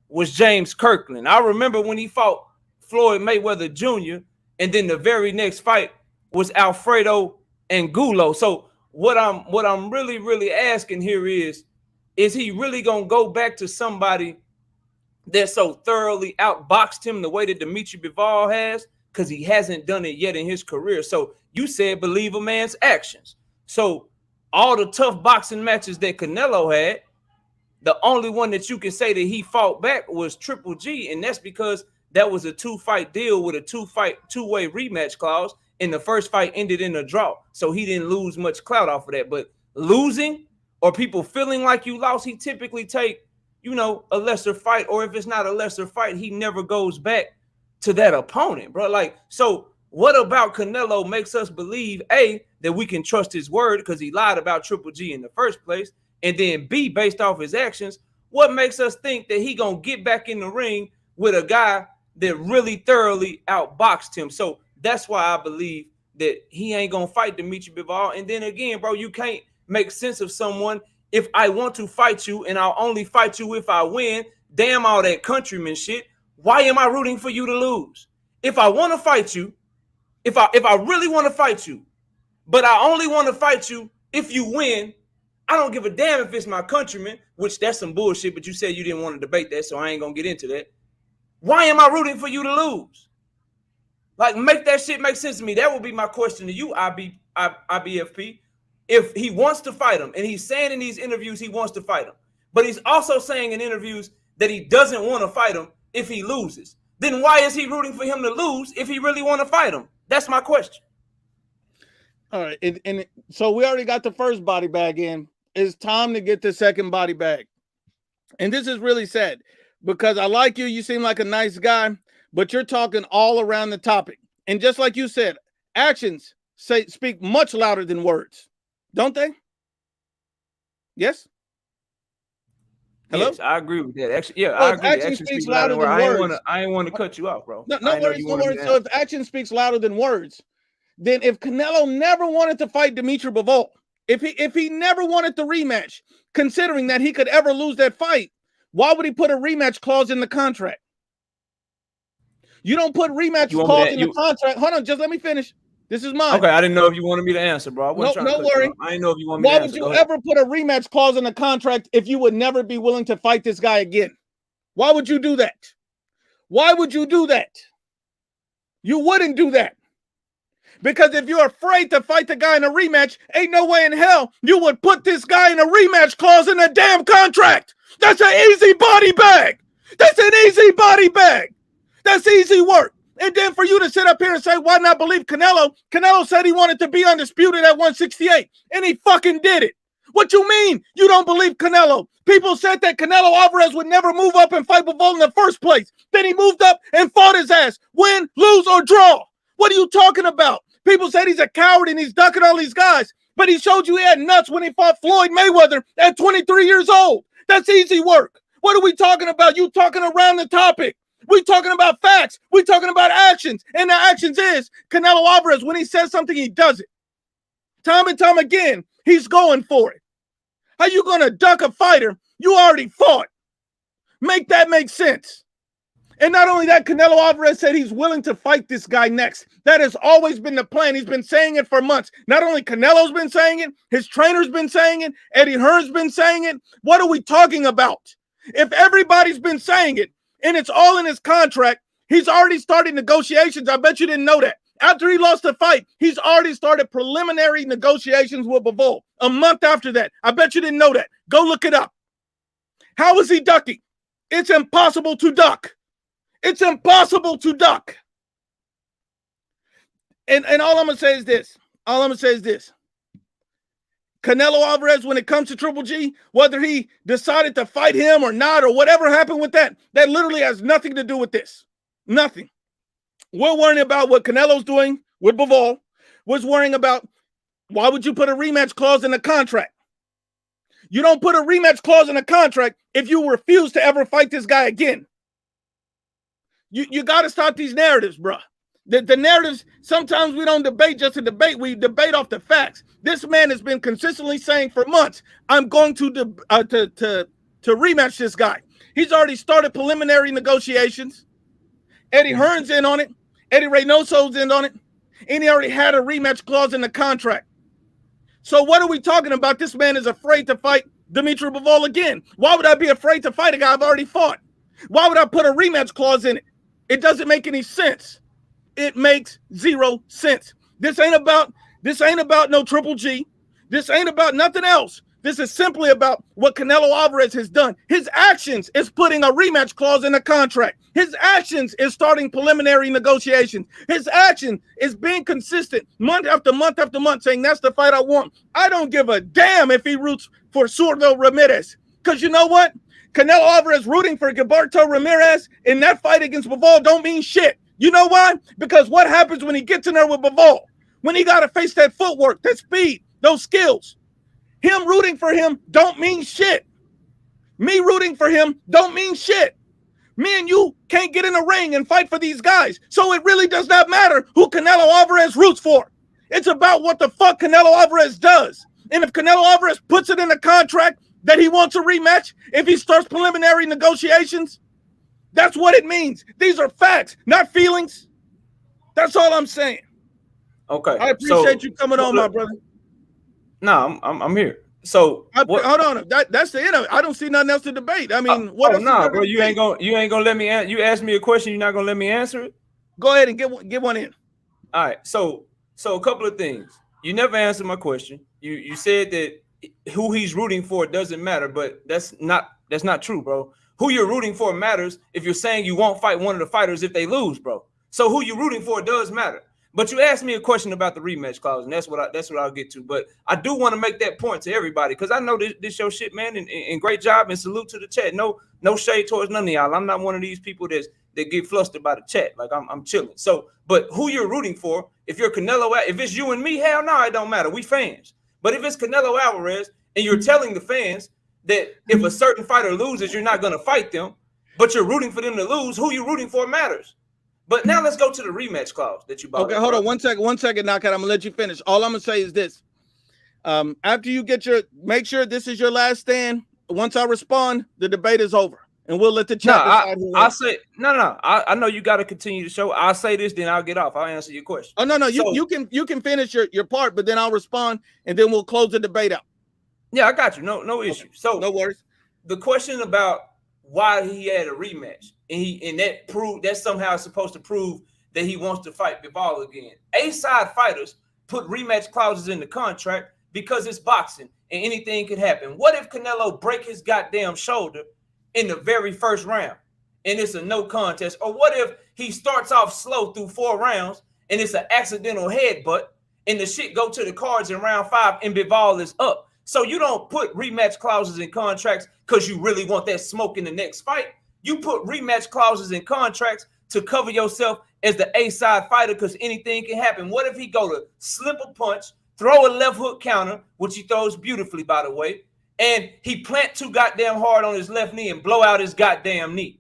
was James Kirkland. I remember when he fought Floyd Mayweather Jr., and then the very next fight was Alfredo Angulo. So what I'm really asking here is he really gonna go back to somebody that so thoroughly outboxed him the way that Dimitri Bivol has? Because he hasn't done it yet in his career. So you said believe a man's actions. So all the tough boxing matches that Canelo had, the only one that you can say that he fought back was Triple G, and that's because that was a 2-fight deal with a two-way rematch clause, and the first fight ended in a draw. So he didn't lose much clout off of that. But losing or people feeling like you lost, he typically take, a lesser fight, or if it's not a lesser fight, he never goes back to that opponent, bro. Like, so what about Canelo makes us believe, A, that we can trust his word because he lied about Triple G in the first place, and then B, based off his actions, what makes us think that he gonna get back in the ring with a guy that really thoroughly outboxed him? So that's why I believe that he ain't gonna fight Dimitri Bivol. And then again, bro, you can't make sense of someone. If I want to fight you and I'll only fight you if I win, damn all that countryman shit. Why am I rooting for you to lose? If I want to fight you, if I really want to fight you, but I only want to fight you if you win, I don't give a damn if it's my countryman, which that's some bullshit, but you said you didn't want to debate that, so I ain't going to get into that. Why am I rooting for you to lose? Like, make that shit make sense to me. That would be my question to you, IBFP. If he wants to fight him, and he's saying in these interviews he wants to fight him, but he's also saying in interviews that he doesn't want to fight him if he loses, then why is he rooting for him to lose if he really want to fight him? That's my question. All right, and so we already got the first body bag in. It's time to get the second body bag. And this is really sad because I like you. You seem like a nice guy, but you're talking all around the topic. And just like you said, actions speak much louder than words. Don't they? Yes? Hello? Yes, I agree with that. Actually, yeah, I agree. Action speaks louder than words. I ain't want to cut you off, bro. No worries. So if action speaks louder than words, then if Canelo never wanted to fight Dimitri Bivol, if he never wanted the rematch, considering that he could ever lose that fight, why would he put a rematch clause in the contract? You don't put rematch clause in the contract. Hold on, just let me finish. This is mine. Okay, I didn't know if you wanted me to answer, bro. No worry. I didn't know if you wanted me to answer. Why would you ever put a rematch clause in the contract if you would never be willing to fight this guy again? Why would you do that? Why would you do that? You wouldn't do that. Because if you're afraid to fight the guy in a rematch, ain't no way in hell you would put this guy in a rematch clause in a damn contract. That's an easy body bag. That's an easy body bag. That's easy work. And then for you to sit up here and say, why not believe Canelo? Canelo said he wanted to be undisputed at 168, and he fucking did it. What you mean you don't believe Canelo? People said that Canelo Alvarez would never move up and fight Bivol in the first place. Then he moved up and fought his ass. Win, lose, or draw. What are you talking about? People said he's a coward and he's ducking all these guys, but he showed you he had nuts when he fought Floyd Mayweather at 23 years old. That's easy work. What are we talking about? You talking around the topic. We talking about facts. We talking about actions. And the actions is Canelo Alvarez, when he says something, he does it. Time and time again, he's going for it. How you going to duck a fighter you already fought? Make that make sense. And not only that, Canelo Alvarez said he's willing to fight this guy next. That has always been the plan. He's been saying it for months. Not only Canelo's been saying it, his trainer's been saying it, Eddie Hearn's been saying it. What are we talking about? If everybody's been saying it, and it's all in his contract, he's already started negotiations. I bet you didn't know that. After he lost the fight, he's already started preliminary negotiations with Bivol. A month after that. I bet you didn't know that. Go look it up. How is he ducking? It's impossible to duck. It's impossible to duck. And all I'm going to say is this. Canelo Alvarez, when it comes to Triple G, whether he decided to fight him or not, or whatever happened with that literally has nothing to do with this. Nothing. We're worrying about what Canelo's doing with Bivol. We're worrying about why would you put a rematch clause in the contract? You don't put a rematch clause in a contract if you refuse to ever fight this guy again. You got to stop these narratives, bruh. The narratives, sometimes we don't debate just to debate. We debate off the facts. This man has been consistently saying for months, I'm going to rematch this guy. He's already started preliminary negotiations. Eddie Hearn's in on it. Eddie Reynoso's in on it. And he already had a rematch clause in the contract. So what are we talking about? This man is afraid to fight Dimitri Bivol again. Why would I be afraid to fight a guy I've already fought? Why would I put a rematch clause in it? It doesn't make any sense. It makes zero sense. This ain't about no Triple G. This ain't about nothing else. This is simply about what Canelo Alvarez has done. His actions is putting a rematch clause in the contract. His actions is starting preliminary negotiations. His action is being consistent month after month after month, saying that's the fight I want. I don't give a damn if he roots for Zurdo Ramirez. Because you know what? Canelo Alvarez rooting for Gilberto Ramirez in that fight against Bivol don't mean shit. You know why? Because what happens when he gets in there with Bivol? When he got to face that footwork, that speed, those skills. Him rooting for him don't mean shit. Me rooting for him don't mean shit. Me and you can't get in the ring and fight for these guys. So it really does not matter who Canelo Alvarez roots for. It's about what the fuck Canelo Alvarez does. And if Canelo Alvarez puts it in the contract that he wants a rematch, if he starts preliminary negotiations, that's what it means. These are facts, not feelings. That's all I'm saying. Okay. I appreciate you coming on, my brother. No, I'm here. So hold on. That's the end of it. I don't see nothing else to debate. I mean, what else? No, bro. You ain't gonna let me answer. You asked me a question. You're not gonna let me answer it. Go ahead and get one in. All right. So a couple of things. You never answered my question. You said that who he's rooting for doesn't matter, but that's not true, bro. Who you're rooting for matters if you're saying you won't fight one of the fighters if they lose, bro. So who you're rooting for does matter. But you asked me a question about the rematch clause, and that's what I'll get to. But I do want to make that point to everybody because I know this your shit, man, and great job and salute to the chat. No shade towards none of y'all. I'm not one of these people that get flustered by the chat. Like I'm chilling. So, but who you're rooting for? If you're Canelo, if it's you and me, hell no, it don't matter. We fans. But if it's Canelo Alvarez and you're telling the fans that if a certain fighter loses, you're not gonna fight them, but you're rooting for them to lose, who you're rooting for matters. But now let's go to the rematch clause that you bought. Okay, hold on one second, Knockout. I'm gonna let you finish. All I'm gonna say is this: after you get make sure this is your last stand. Once I respond, the debate is over, and we'll let the chat decide who wins. I'll say no. I know you got to continue the show. I'll say this, then I'll get off. I'll answer your question. Oh no, you can finish your part, but then I'll respond, and then we'll close the debate out. Yeah, I got you. No issue. Okay. So no worries. The question about why he had a rematch, and that somehow is supposed to prove that he wants to fight Bivol again. A-side fighters put rematch clauses in the contract because it's boxing and anything could happen. What if Canelo break his goddamn shoulder in the very first round and it's a no contest? Or what if he starts off slow through 4 rounds and it's an accidental headbutt and the shit go to the cards in round 5 and Bivol is up? So you don't put rematch clauses in contracts because you really want that smoke in the next fight. You put rematch clauses in contracts to cover yourself as the A-side fighter because anything can happen. What if he go to slip a punch, throw a left hook counter, which he throws beautifully, by the way, and he plant too goddamn hard on his left knee and blow out his goddamn knee?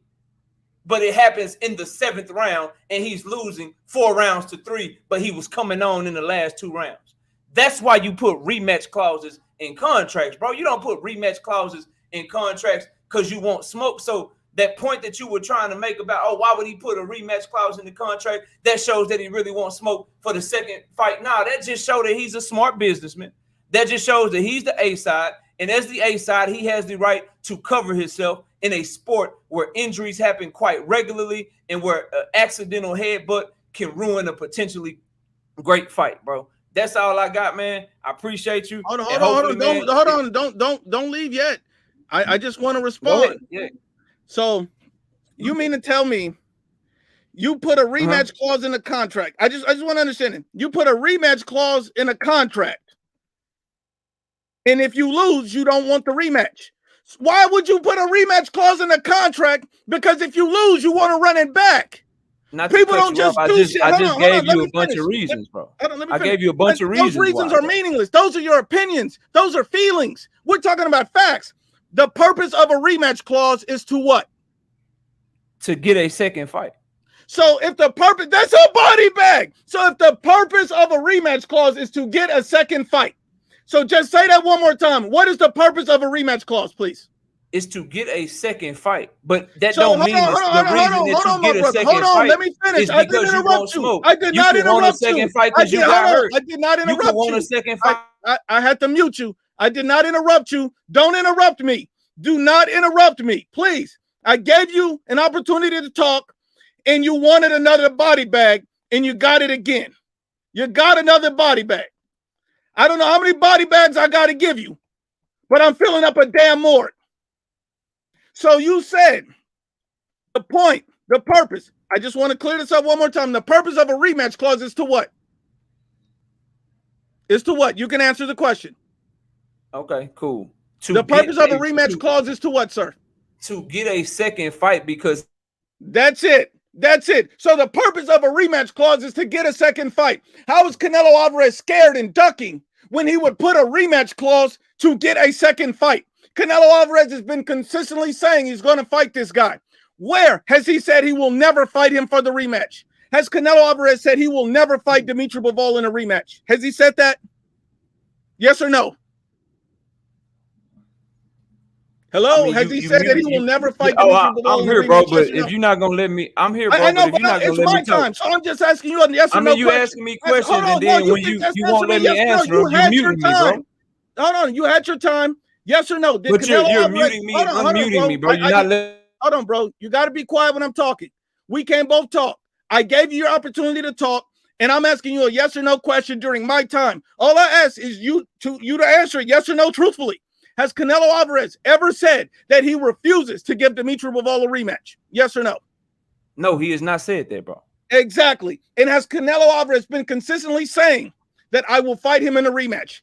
But it happens in the 7th round and he's losing 4 rounds to 3, but he was coming on in the last 2 rounds. That's why you put rematch clauses in contracts, bro. You don't put rematch clauses in contracts because you want smoke. So that point that you were trying to make about, oh, why would he put a rematch clause in the contract? That shows that he really wants smoke for the second fight. Nah, that just shows that he's a smart businessman. That just shows that he's the A-side. And as the A-side, he has the right to cover himself in a sport where injuries happen quite regularly and where an accidental headbutt can ruin a potentially great fight, bro. That's all I got, man. I appreciate you. Hold on. Don't leave yet. I just want to respond. Yeah. So you mean to tell me you put a rematch clause in the contract? I just want to understand it. You put a rematch clause in a contract, and if you lose, you don't want the rematch. Why would you put a rematch clause in the contract? Because if you lose, you want to run it back. People don't just do shit. I just gave you a bunch of reasons, bro. I gave you a bunch of reasons. Those reasons are meaningless. Those are your opinions. Those are feelings. We're talking about facts. The purpose of a rematch clause is to what? To get a second fight. So if the purpose, that's a body bag. So if the purpose of a rematch clause is to get a second fight. So just say that one more time. What is the purpose of a rematch clause, please? Is to get a second fight, but that don't mean the reason that you get a second fight. Hold on, let me finish. Is because you won't smoke. I did not interrupt you. Want a second fight because you got hurt. I did not interrupt you. You want a second fight. I had to mute you. I did not interrupt you. Don't interrupt me. Do not interrupt me, please. I gave you an opportunity to talk, and you wanted another body bag, and you got it again. You got another body bag. I don't know how many body bags I got to give you, but I'm filling up a damn morgue. So you said the point, the purpose. I just want to clear this up one more time. The purpose of a rematch clause is to what? Is to what? You can answer the question. Okay, cool. The purpose of a rematch clause is to what, sir? To get a second fight because... That's it. That's it. So the purpose of a rematch clause is to get a second fight. How is Canelo Alvarez scared and ducking when he would put a rematch clause to get a second fight? Canelo Alvarez has been consistently saying he's going to fight this guy. Where has he said he will never fight him for the rematch? Has Canelo Alvarez said he will never fight Dimitri Bivol in a rematch? Has he said that? Yes or no? Hello? I mean, has he said that he will never fight Dimitri Bivol in a rematch? I'm here, bro, but if you're not going to let me, I'm here, bro, I know, but if you're not going to let me talk. So I'm just asking you a yes or no question. You asking me questions, and then when you won't let me answer them, you muting me, bro. Hold on, you had your time. Yes or no? But you're muting me, unmuting me, bro. You're not letting... Hold on, bro. You got to be quiet when I'm talking. We can't both talk. I gave you your opportunity to talk, and I'm asking you a yes or no question during my time. All I ask is you to answer it yes or no truthfully. Has Canelo Alvarez ever said that he refuses to give Dimitri Bivol a rematch? Yes or no? No, he has not said that, bro. Exactly. And has Canelo Alvarez been consistently saying that I will fight him in a rematch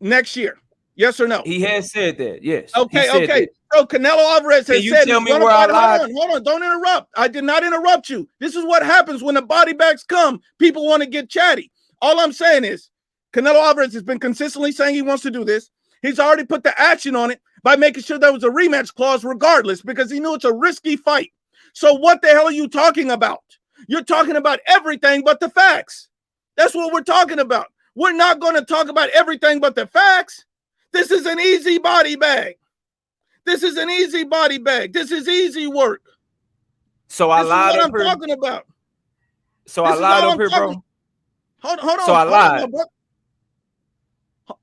next year? Yes or no? He has said that, yes. Okay. So Canelo Alvarez has said, tell me where I lied? Hold on, don't interrupt. I did not interrupt you. This is what happens when the body bags come. People want to get chatty. All I'm saying is Canelo Alvarez has been consistently saying he wants to do this. He's already put the action on it by making sure there was a rematch clause regardless because he knew it's a risky fight. So what the hell are you talking about? You're talking about everything but the facts. That's what we're talking about. We're not going to talk about everything but the facts. This is an easy body bag. This is an easy body bag. This is easy work. So I lied up here. I'm talking about. So I lied up here, bro. Hold on. So I lied.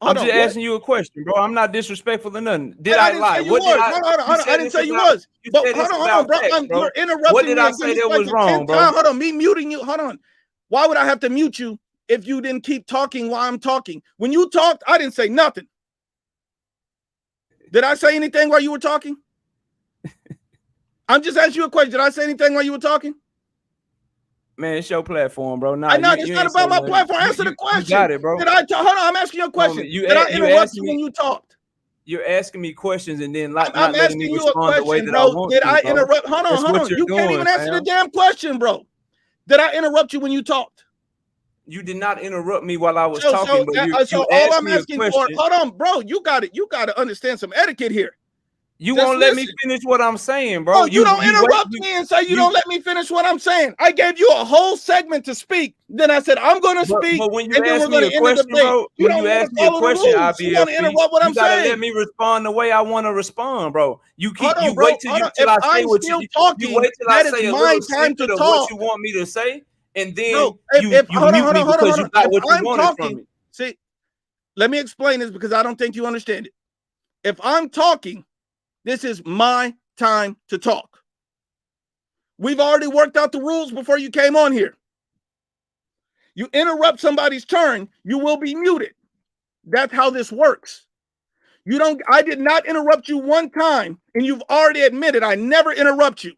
I'm just asking you a question, bro. I'm not disrespectful or nothing. Did I lie? What did I didn't say you was. But hold on, bro. You're interrupting. What did I say that was wrong, bro? Hold on, me muting you. Hold on. Why would I have to mute you if you didn't keep talking while I'm talking? When you talked, I didn't say nothing. Did I say anything while you were talking? I'm just asking you a question. Did I say anything while you were talking? Man, it's your platform, bro. Nah, I know it's not about my platform. Answer the question. You got it, bro. Hold on, I'm asking you a question. Did I interrupt you when you talked? You're asking me questions and then not letting me respond the way that I want to. Did I interrupt? Hold on. You can't even answer the damn question, bro. Did I interrupt you when you talked? You did not interrupt me while I was talking. So all I'm asking for, hold on, bro. You got it. You got to understand some etiquette here. You won't let me finish what I'm saying, bro. Oh, you don't interrupt me and say you don't let me finish what I'm saying. I gave you a whole segment to speak. Then I said I'm going to speak. But when you ask me a question, bro, when you ask me a question, IBFP, you gotta let me respond the way I want to respond, bro. You wait till I say what you wait till I say a little snippet of what you want me to say, and then you mute me because you got what you wanted from me. See, let me explain this because I don't think you understand it. If I'm talking, this is my time to talk. We've already worked out the rules before you came on here. You interrupt somebody's turn, you will be muted. That's how this works. I did not interrupt you one time, and you've already admitted I never interrupt you.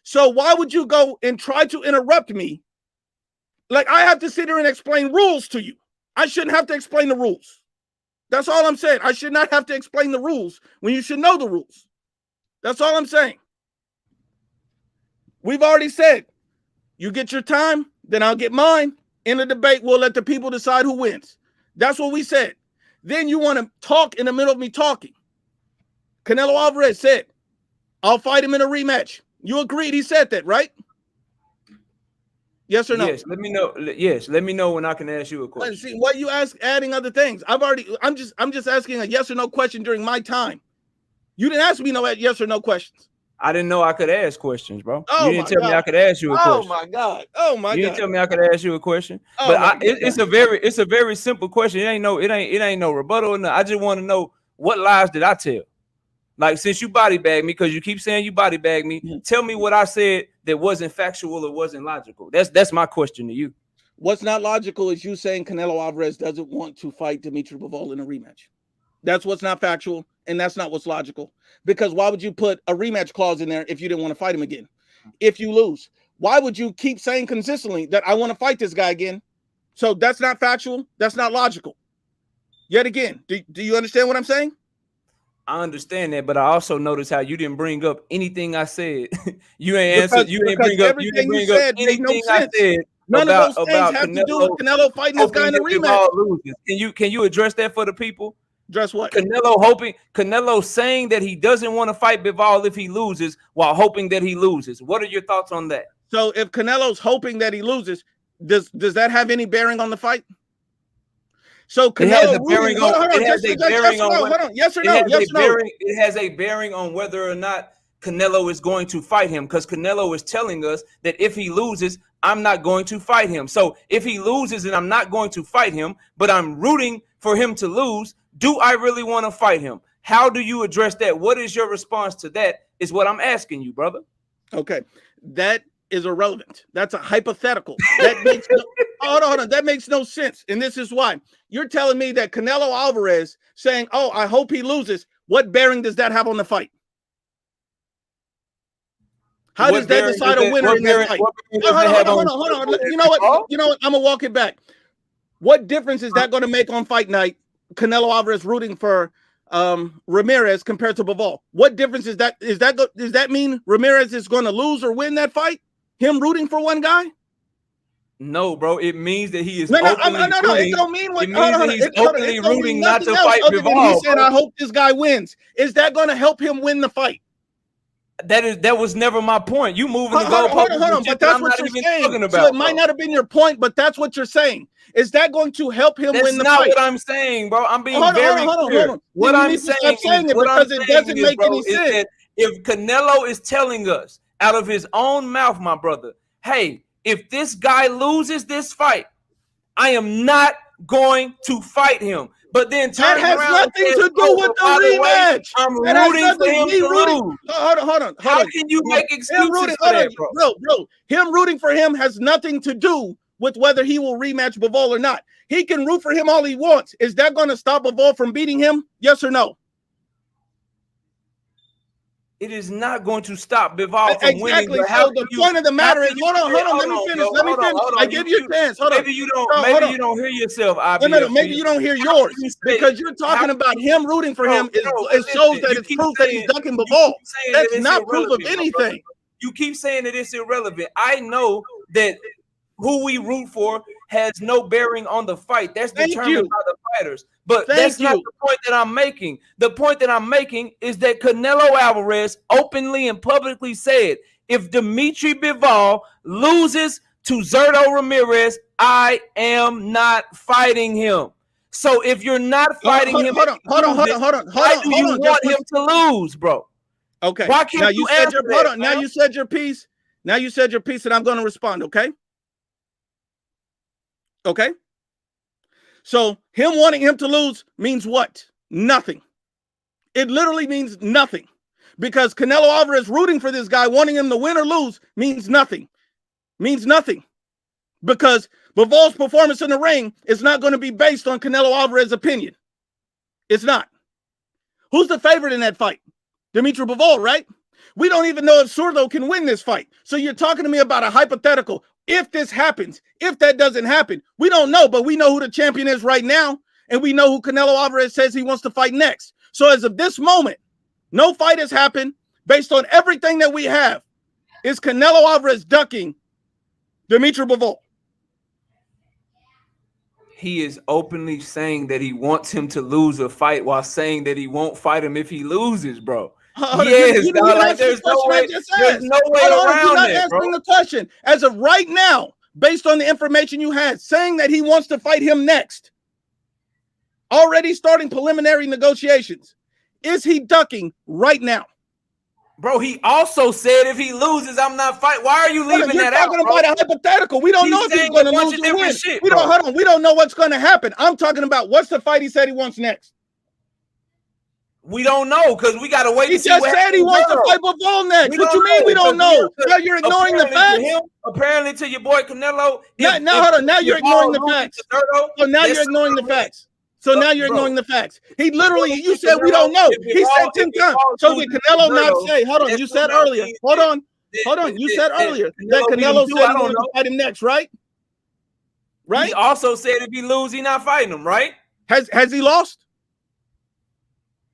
So why would you go and try to interrupt me? Like I have to sit here and explain rules to you. I shouldn't have to explain the rules. That's all I'm saying. I should not have to explain the rules when you should know the rules. That's all I'm saying. We've already said, you get your time, then I'll get mine. In the debate, we'll let the people decide who wins. That's what we said. Then you want to talk in the middle of me talking. Canelo Alvarez said, I'll fight him in a rematch. You agreed he said that, right? Yes or no? Yes, let me know. Yes, let me know when I can ask you a question. See, what you adding other things? I'm just asking a yes or no question during my time. You didn't ask me no yes or no questions. I didn't know I could ask questions, bro. Oh You didn't my tell God. me I could ask you a question. Oh my God. Oh my You God. didn't tell me I could ask you a question. Oh But it's a very simple question. It ain't no rebuttal or nothing. I just want to know, what lies did I tell? Like, since you body bag me, because you keep saying you body bag me, tell me what I said that wasn't factual or wasn't logical. That's my question to you. What's not logical is you saying Canelo Alvarez doesn't want to fight Dimitri Bivol in a rematch. That's what's not factual, and that's not what's logical. Because why would you put a rematch clause in there if you didn't want to fight him again? If you lose, why would you keep saying consistently that I want to fight this guy again? So that's not factual. That's not logical. Yet again, do you understand what I'm saying? I understand that, but I also noticed how you didn't bring up anything I said. You ain't answered. You didn't bring up anything I said. None of those things about have to do with Canelo fighting this guy in a rematch. Can you address that for the people? Address what? Canelo saying that he doesn't want to fight Bivol if he loses, while hoping that he loses. What are your thoughts on that? So if Canelo's hoping that he loses, does that have any bearing on the fight? So Canelo yes or no? It has a bearing on whether or not Canelo is going to fight him, because Canelo is telling us that if he loses, I'm not going to fight him. So if he loses and I'm not going to fight him, but I'm rooting for him to lose, do I really want to fight him? How do you address that? What is your response to that is what I'm asking you, brother. Okay, that is irrelevant. That's a hypothetical. That makes hold on. That makes no sense. And this is why. You're telling me that Canelo Alvarez saying, oh, I hope he loses. What bearing does that have on the fight? How does that decide a winner in that fight? Hold on. You know what? I'm going to walk it back. What difference is that going to make on fight night? Canelo Alvarez rooting for Ramirez compared to Bivol. What difference is that? Does that mean Ramirez is going to lose or win that fight? Him rooting for one guy? No, bro. It means that he is no. It don't mean what. It means that he's openly rooting not to fight Bivol. He said, "I hope this guy wins." Is that going to help him win the fight? That was never my point. You moving the goalpost. Hold on. But that's what you're saying. So it might not have been your point, but that's what you're saying. Is that going to help him win the fight? That's not what I'm saying, bro. I'm being very clear. What I'm saying because it doesn't make any sense. If Canelo is telling us out of his own mouth, my brother, hey, if this guy loses this fight, I am not going to fight him. But then that has nothing to do with the rematch. I'm rooting for him to lose. Hold on. How can you make excuses for that, bro? Bro, him rooting for him has nothing to do with whether he will rematch Bivol or not. He can root for him all he wants. Is that going to stop Bivol from beating him? Yes or no? It is not going to stop Bivol from winning. Exactly. So the point of the matter is, hold on. Let me finish. I give you a chance. Hold on. Maybe you don't hear yourself. No. Maybe you don't hear yours because you're talking about him rooting for him. It shows that it's proof that he's ducking Bivol. That's not proof of anything. You keep saying that it's irrelevant. I know that who we root for has no bearing on the fight. That's determined by the fighters. But that's not the point that I'm making. The point that I'm making is that Canelo Alvarez openly and publicly said, if Dimitri Bivol loses to Zurdo Ramirez, I am not fighting him. So if you're not fighting him, hold on. Why do you want him to lose, bro? Okay. Why can't you answer that? Hold on. Now you said your piece. And I'm going to respond, okay? Okay. So him wanting him to lose means what? Nothing. It literally means nothing. Because Canelo Alvarez rooting for this guy, wanting him to win or lose, means nothing. Means nothing. Because Bivol's performance in the ring is not going to be based on Canelo Alvarez's opinion. It's not. Who's the favorite in that fight? Dimitri Bivol, right? We don't even know if Zurdo can win this fight. So you're talking to me about a hypothetical. If this happens, if that doesn't happen, we don't know, but we know who the champion is right now, and we know who Canelo Alvarez says he wants to fight next. So as of this moment, no fight has happened. Based on everything that we have, is Canelo Alvarez ducking Dimitri Bivol? He is openly saying that he wants him to lose a fight while saying that he won't fight him if he loses, bro. Yes, there's no way around it, bro. You're not answering the question. As of right now, based on the information you had, saying that he wants to fight him next, already starting preliminary negotiations. Is he ducking right now? Bro, he also said if he loses, I'm not fighting. Why are you leaving that out, bro? You're talking about a hypothetical. We don't know if he's going to lose or win. We don't know what's going to happen. I'm talking about what's the fight he said he wants next. We don't know because we got to wait to see what happens. He just said he wants to fight Bivol next. What you mean we don't know? Now you're ignoring the facts. Apparently to your boy Canelo. Hold on. Now you're ignoring the facts. So now you're ignoring the facts. So now you're ignoring the facts. He literally, you said we don't know. He said 10 times. So did Canelo not say, hold on, you said earlier, hold on. You said earlier that Canelo said he wanted to fight him next, right? Right? He also said if he loses, he's not fighting him, right? Has he lost?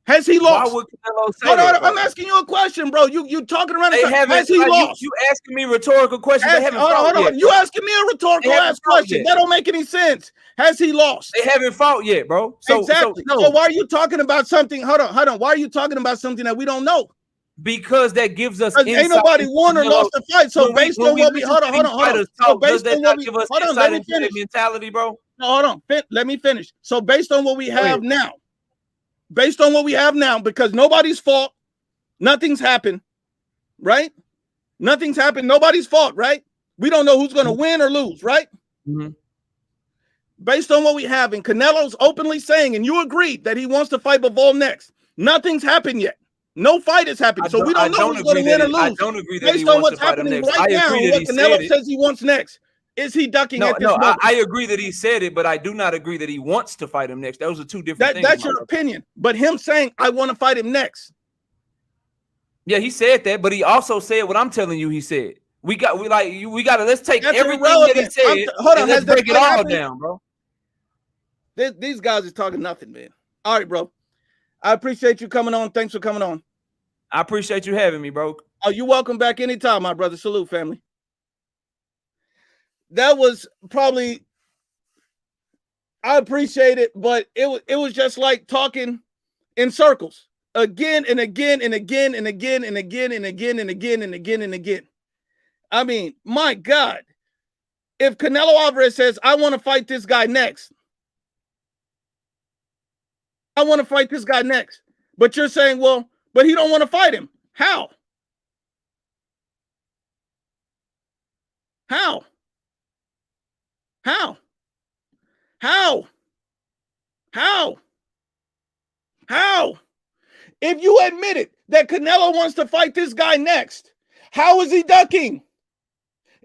Has he lost? Why would Canelo say hold on, that, I'm asking you a question, bro. You talking around. Has he lost? You asking me rhetorical questions. Hold on. You asking me a rhetorical ass question. That don't make any sense. Has he lost? They haven't fought yet, bro. Exactly. So why are you talking about something? Hold on. Why are you talking about something that we don't know? Because that gives us ain't nobody won or lost the fight. So based on what we hold on. So based on what we hold on, let me finish. Mentality, bro. No, hold on. Let me finish. So based on what we have now. Based on what we have now, because nobody's fault, nothing's happened, right? Nothing's happened, nobody's fault, right? We don't know who's going to win or lose, right? Mm-hmm. Based on what we have, and Canelo's openly saying, and you agreed that he wants to fight Bivol next. Nothing's happened yet. No fight has happened, so we don't know who's going to win or lose. I don't agree that based on what's happening right now, what Canelo says he wants next. Is he ducking at this moment? I agree that he said it, but I do not agree that he wants to fight him next. Those are two different things. That's your opinion. But him saying, I want to fight him next. Yeah, he said that, but he also said what I'm telling you he said. We got to let's take everything that he said and let's break it all down, bro. These guys are talking nothing, man. All right, bro. I appreciate you coming on. Thanks for coming on. I appreciate you having me, bro. Oh, you're welcome back anytime, my brother. Salute, family. That was probably, I appreciate it, but it was just like talking in circles again and again and again and again and again and again and again and again and again. I mean, my God, if Canelo Alvarez says, I want to fight this guy next. I want to fight this guy next. But you're saying, well, but he don't want to fight him. How? How? How? How? How? How? If you admitted that Canelo wants to fight this guy next, how is he ducking?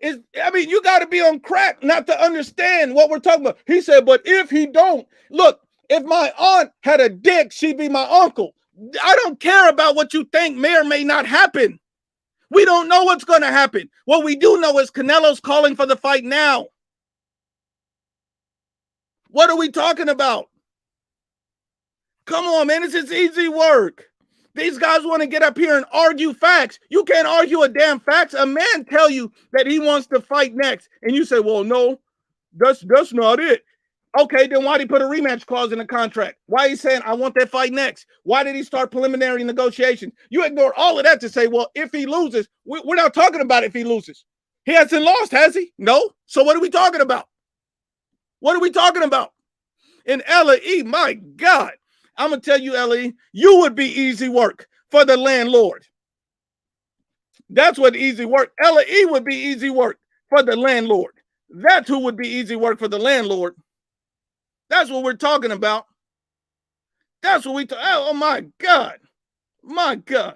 You got to be on crack not to understand what we're talking about. He said, but if he don't, look, if my aunt had a dick, she'd be my uncle. I don't care about what you think may or may not happen. We don't know what's going to happen. What we do know is Canelo's calling for the fight now. What are we talking about? Come on, man. This is easy work. These guys want to get up here and argue facts. You can't argue a damn facts. A man tell you that he wants to fight next, and you say, well, no, that's not it. Okay, then why did he put a rematch clause in the contract? Why are you saying, I want that fight next? Why did he start preliminary negotiations? You ignore all of that to say, well, if he loses, we're not talking about if he loses. He hasn't lost, has he? No. So what are we talking about? What are we talking about? In LAE, my God, I'm going to tell you, LAE, you would be easy work for the landlord. That's what easy work. LAE would be easy work for the landlord. That's who would be easy work for the landlord. That's what we're talking about. That's what oh my God. My God.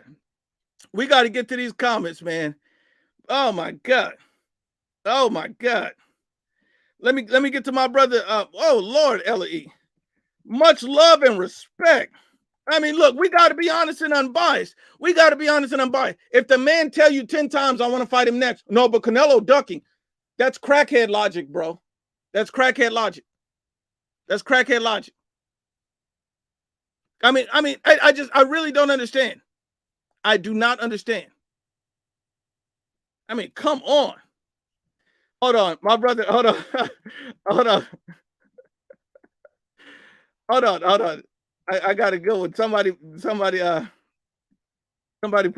We got to get to these comments, man. Oh my God. Oh my God. Let me get to my brother. Oh Lord, LAE. Much love and respect. I mean, look, we got to be honest and unbiased. We got to be honest and unbiased. If the man tell you 10 times, I want to fight him next. No, but Canelo ducking. That's crackhead logic, bro. That's crackhead logic. That's crackhead logic. I really don't understand. I do not understand. I mean, come on. Hold on, my brother. Hold on. Hold on. Hold on. I gotta go with somebody put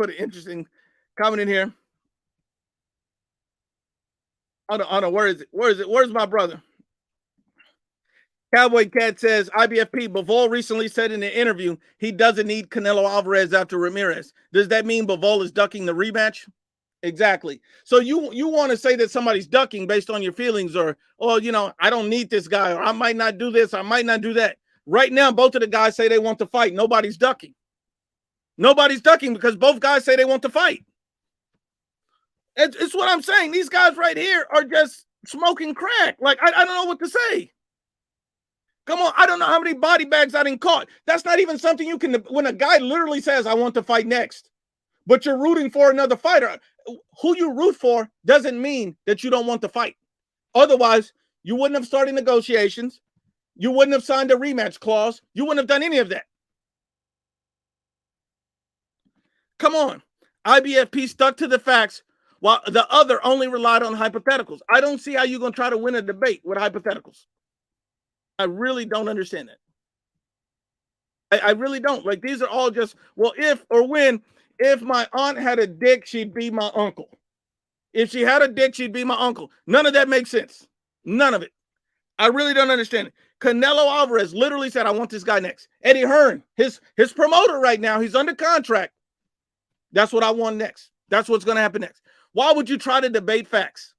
an interesting comment in here. Hold on. Where is it? Where is it? Where's my brother? Cowboy Cat says IBFP. Bivol recently said in an interview he doesn't need Canelo Alvarez after Ramirez. Does that mean Bivol is ducking the rematch? Exactly. So you want to say that somebody's ducking based on your feelings, or I don't need this guy, or I might not do this, I might not do that. Right now, both of the guys say they want to fight. Nobody's ducking. Nobody's ducking because both guys say they want to fight. It's what I'm saying. These guys right here are just smoking crack. Like, I don't know what to say. Come on, I don't know how many body bags I didn't caught. That's not even something you can, when a guy literally says, I want to fight next, but you're rooting for another fighter. Who you root for doesn't mean that you don't want to fight. Otherwise, you wouldn't have started negotiations. You wouldn't have signed a rematch clause. You wouldn't have done any of that. Come on. IBFP stuck to the facts while the other only relied on hypotheticals. I don't see how you're going to try to win a debate with hypotheticals. I really don't understand that. I really don't. Like, these are all just, well, if or when. If my aunt had a dick, she'd be my uncle. If she had a dick, she'd be my uncle. None of that makes sense. None of it. I really don't understand it. Canelo Alvarez literally said, I want this guy next. Eddie Hearn, his promoter right now, he's under contract. That's what I want next. That's what's going to happen next. Why would you try to debate facts?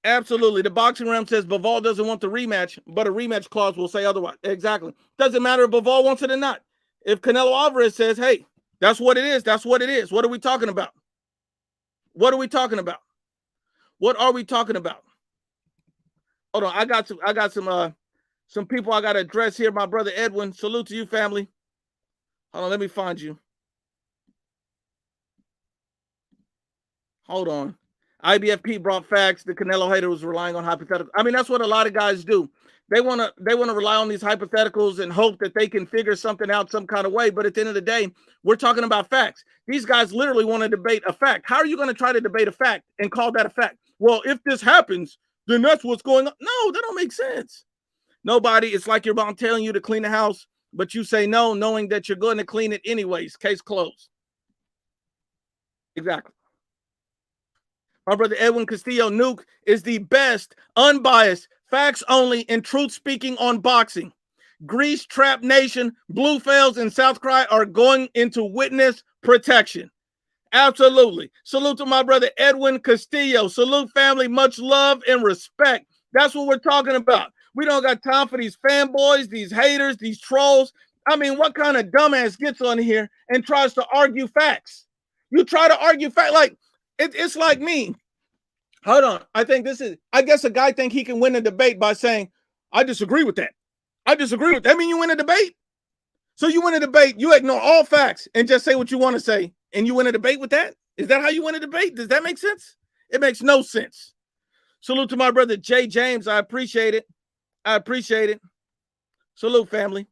Absolutely. The boxing realm says Bivol doesn't want the rematch, but a rematch clause will say otherwise. Exactly. Doesn't matter if Bivol wants it or not. If Canelo Alvarez says, hey, that's what it is, that's what it is. What are we talking about? What are we talking about? What are we talking about? Hold on. I got some people I got to address here. My brother Edwin. Salute to you, family. Hold on. Let me find you. Hold on. IBFP brought facts. The Canelo hater was relying on hypotheticals. I mean, that's what a lot of guys do. They want to rely on these hypotheticals and hope that they can figure something out some kind of way. But at the end of the day, we're talking about facts. These guys literally want to debate a fact. How are you going to try to debate a fact and call that a fact? Well, if this happens, then that's what's going on. No, that don't make sense. Nobody. It's like your mom telling you to clean the house, but you say no, knowing that you're going to clean it anyways. Case closed. Exactly. My brother Edwin Castillo, Nuke is the best, unbiased, facts only, and truth speaking on boxing. Grease Trap Nation, Blue Fails, and South Cry are going into witness protection. Absolutely. Salute to my brother Edwin Castillo. Salute, family. Much love and respect. That's what we're talking about. We don't got time for these fanboys, these haters, these trolls. I mean, what kind of dumbass gets on here and tries to argue facts? You try to argue facts like it's like me. Hold on. I guess a guy think he can win a debate by saying, I disagree with that. I disagree with that. I mean, you win a debate. So you win a debate, you ignore all facts and just say what you want to say, and you win a debate with that? Is that how you win a debate? Does that make sense? It makes no sense. Salute to my brother Jay James. I appreciate it. I appreciate it. Salute, family.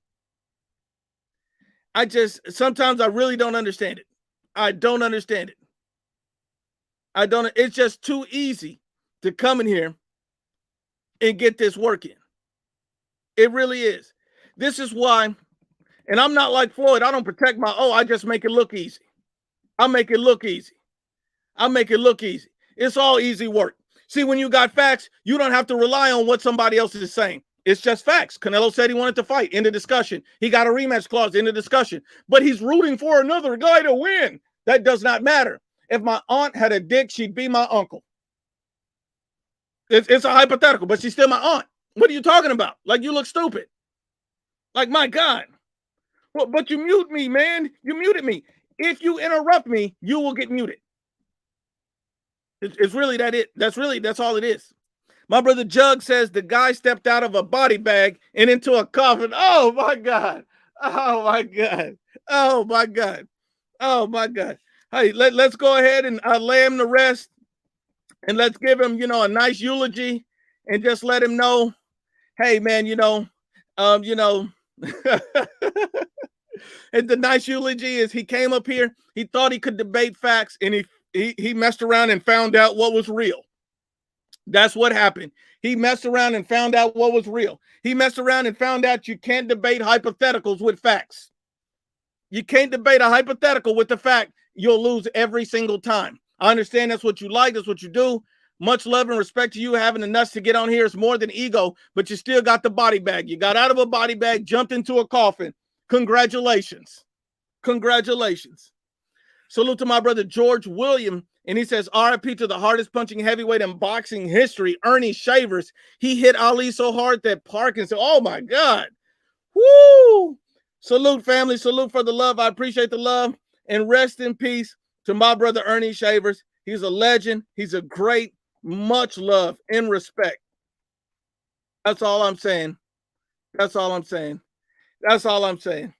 Sometimes I really don't understand it. I don't understand it. It's just too easy to come in here and get this working. It really is. This is why, and I'm not like Floyd. I don't protect I just make it look easy. I make it look easy. I make it look easy. It's all easy work. See, when you got facts, you don't have to rely on what somebody else is saying. It's just facts. Canelo said he wanted to fight. End of discussion. He got a rematch clause. End of discussion. But he's rooting for another guy to win. That does not matter. If my aunt had a dick, she'd be my uncle. It's a hypothetical, but she's still my aunt. What are you talking about? Like, you look stupid. Like, my God. Well, but you mute me, man. You muted me. If you interrupt me, you will get muted. It's really that's all it is. My brother Jug says the guy stepped out of a body bag and into a coffin. Oh, my God. Oh, my God. Oh, my God. Oh, my God. Hey, let's go ahead and lay him to rest, and let's give him, a nice eulogy, and just let him know, hey, man, and the nice eulogy is he came up here, he thought he could debate facts, and he messed around and found out what was real. That's what happened. He messed around and found out what was real. He messed around and found out you can't debate hypotheticals with facts. You can't debate a hypothetical with the fact. You'll lose every single time. I understand that's what you like. That's what you do. Much love and respect to you having the nuts to get on here. It's more than ego, but you still got the body bag. You got out of a body bag, jumped into a coffin. Congratulations. Congratulations. Salute to my brother George William. And he says, RIP to the hardest punching heavyweight in boxing history, Ernie Shavers. He hit Ali so hard that Parkinson, oh my God. Woo! Salute, family. Salute for the love. I appreciate the love. And rest in peace to my brother Ernie Shavers. He's a legend. He's a great, much love and respect. That's all I'm saying. That's all I'm saying. That's all I'm saying.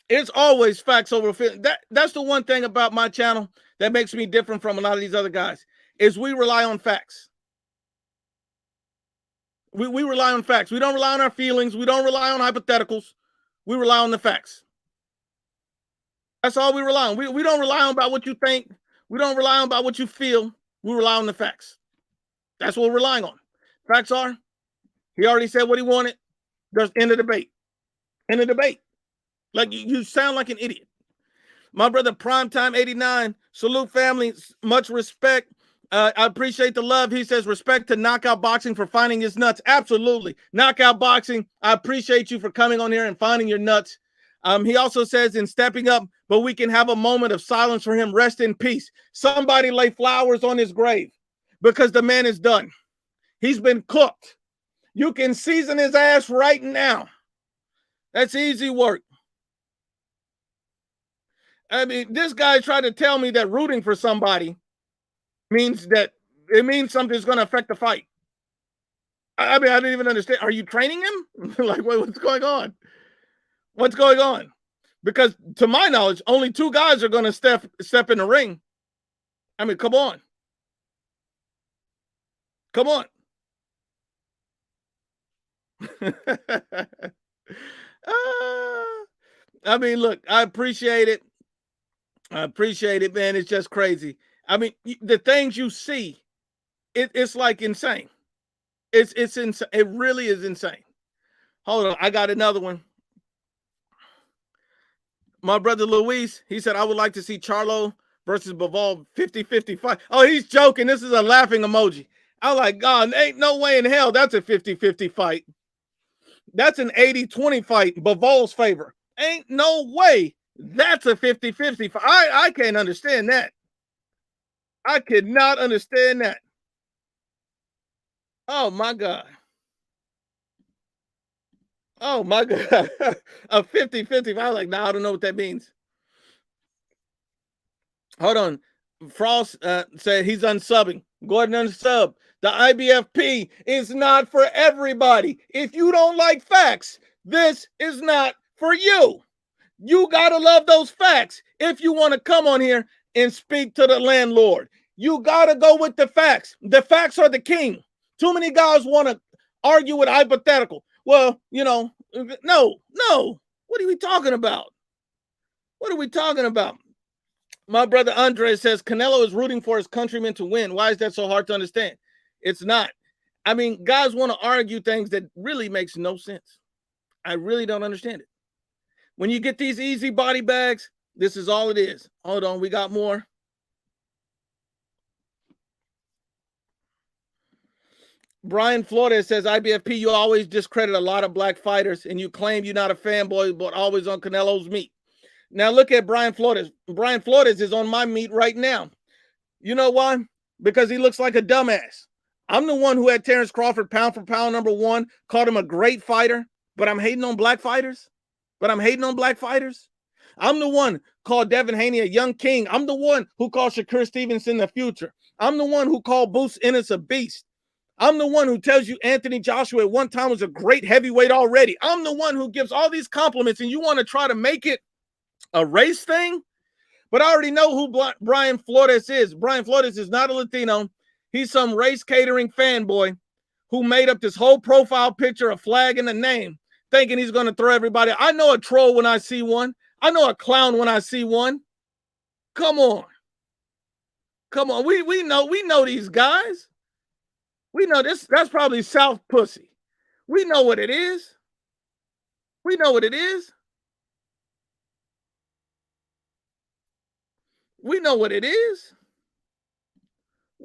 It's always facts over feeling. That's the one thing about my channel that makes me different from a lot of these other guys is we rely on facts. We rely on facts. We don't rely on our feelings. We don't rely on hypotheticals. We rely on the facts. That's all we rely on. We don't rely on about what you think. We don't rely on about what you feel. We rely on the facts. That's what we're relying on. Facts are, he already said what he wanted. There's end of debate. End of debate. Like you sound like an idiot. My brother Primetime 89, salute family, much respect. I appreciate the love. He says respect to Knockout Boxing for finding his nuts. Absolutely. Knockout Boxing, I appreciate you for coming on here and finding your nuts. He also says in stepping up, but we can have a moment of silence for him. Rest in peace. Somebody lay flowers on his grave because the man is done. He's been cooked. You can season his ass right now. That's easy work. I mean, this guy tried to tell me that rooting for somebody means that it means something's going to affect the fight. I mean, I didn't even understand. Are you training him? Like, what's going on? What's going on? Because to my knowledge, only two guys are going to step in the ring. I mean, come on. Come on. I mean, look, I appreciate it. I appreciate it, man. It's just crazy. I mean, the things you see, it's like insane. It's insane. It really is insane. Hold on. I got another one. My brother Ruiz, he said, I would like to see Charlo versus Bivol 50-50 fight. Oh, he's joking. This is a laughing emoji. I'm like, God, ain't no way in hell that's a 50-50 fight. That's an 80-20 fight, Bivol's favor. Ain't no way that's a 50-50 fight. I can't understand that. I could not understand that. Oh, my God. Oh, my God. A 50-50 fight. I'm like, nah, I don't know what that means. Hold on. Frost said he's unsubbing. Go ahead and unsub. The IBFP is not for everybody. If you don't like facts, this is not for you. You got to love those facts if you want to come on here and speak to the landlord. You got to go with the facts. The facts are the king. Too many guys want to argue with hypothetical. Well, you know, no. What are we talking about? What are we talking about? My brother Andre says Canelo is rooting for his countrymen to win. Why is that so hard to understand? It's not. I mean, guys want to argue things that really makes no sense. I really don't understand it. When you get these easy body bags, this is all it is. Hold on, we got more. Brian Flores says, IBFP, you always discredit a lot of black fighters and you claim you're not a fanboy, but always on Canelo's meat. Now look at Brian Flores. Brian Flores is on my meat right now. You know why? Because he looks like a dumbass. I'm the one who had Terrence Crawford pound for pound #1, called him a great fighter, but I'm hating on black fighters. I'm the one called Devin Haney a young king. I'm the one who called Shakur Stevenson the future. I'm the one who called Boots Ennis a beast. I'm the one who tells you Anthony Joshua at one time was a great heavyweight already. I'm the one who gives all these compliments, and you want to try to make it a race thing? But I already know who Brian Flores is. Brian Flores is not a Latino. He's some race catering fanboy who made up this whole profile picture, a flag and a name, thinking he's going to throw everybody. I know a troll when I see one. I know a clown when I see one. Come on. We know these guys. We know this. That's probably South pussy. We know what it is. We know what it is. We know what it is.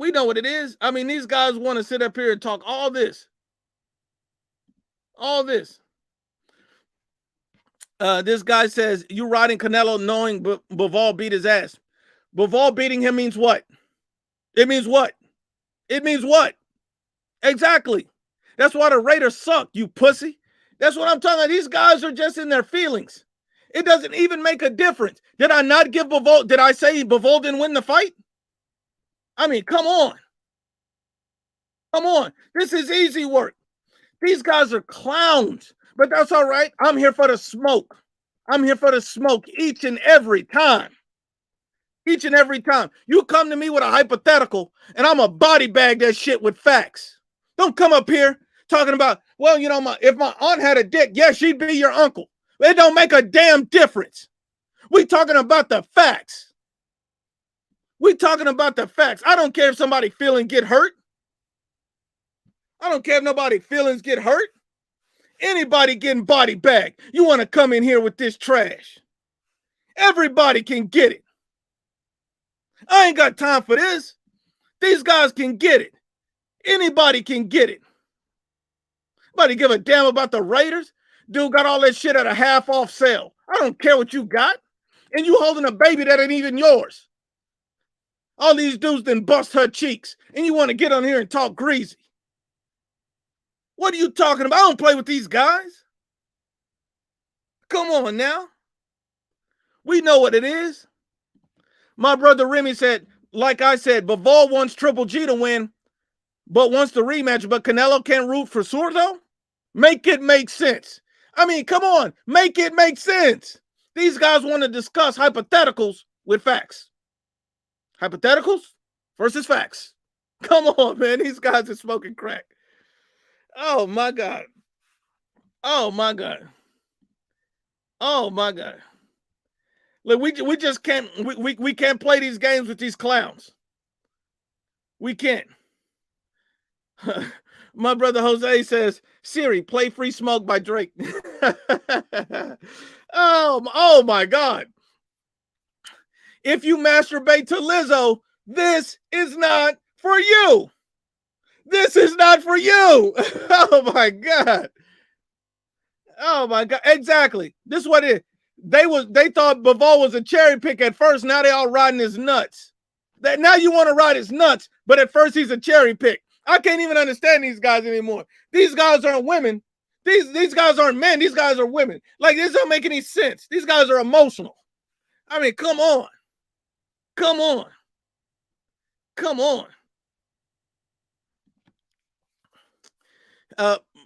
We know what it is. I mean, these guys want to sit up here and talk all this. All this. This guy says, you riding Canelo knowing Bivol beat his ass. Bivol beating him means what? It means what? It means what? Exactly. That's why the Raiders suck, you pussy. That's what I'm talking about. These guys are just in their feelings. It doesn't even make a difference. Did I not give Bivol? Did I say Bivol didn't win the fight? I mean, come on. Come on. This is easy work. These guys are clowns, but that's all right. I'm here for the smoke. I'm here for the smoke each and every time. Each and every time. You come to me with a hypothetical, and I'm a body bag that shit with facts. Don't come up here talking about, well, you know, if my aunt had a dick, yeah, she'd be your uncle. It don't make a damn difference. We talking about the facts. We talking about the facts. I don't care if somebody feeling get hurt. I don't care if nobody feelings get hurt. Anybody getting body bagged. You want to come in here with this trash. Everybody can get it. I ain't got time for this. These guys can get it. Anybody can get it. Nobody give a damn about the Raiders. Dude got all that shit at a half off sale. I don't care what you got. And you holding a baby that ain't even yours. All these dudes then bust her cheeks. And you want to get on here and talk greasy. What are you talking about? I don't play with these guys. Come on now. We know what it is. My brother Remy said, like I said, Bivol wants Triple G to win, but wants the rematch, but Canelo can't root for Zurdo? Make it make sense. I mean, come on. Make it make sense. These guys want to discuss hypotheticals with facts. Hypotheticals versus facts. Come on, man. These guys are smoking crack. Oh, my God. Oh, my God. Oh, my God. Look, we just can't, we can't play these games with these clowns. We can't. My brother Jose says, Siri, play Free Smoke by Drake. Oh, my God. If you masturbate to Lizzo, this is not for you. This is not for you. Oh, my God. Oh, my God. Exactly. This is what it is. They thought Bivol was a cherry pick at first. Now they all riding his nuts. Now you want to ride his nuts, but at first he's a cherry pick. I can't even understand these guys anymore. These guys aren't women. These guys aren't men. These guys are women. Like, this don't make any sense. These guys are emotional. I mean, come on. Come on. Come on.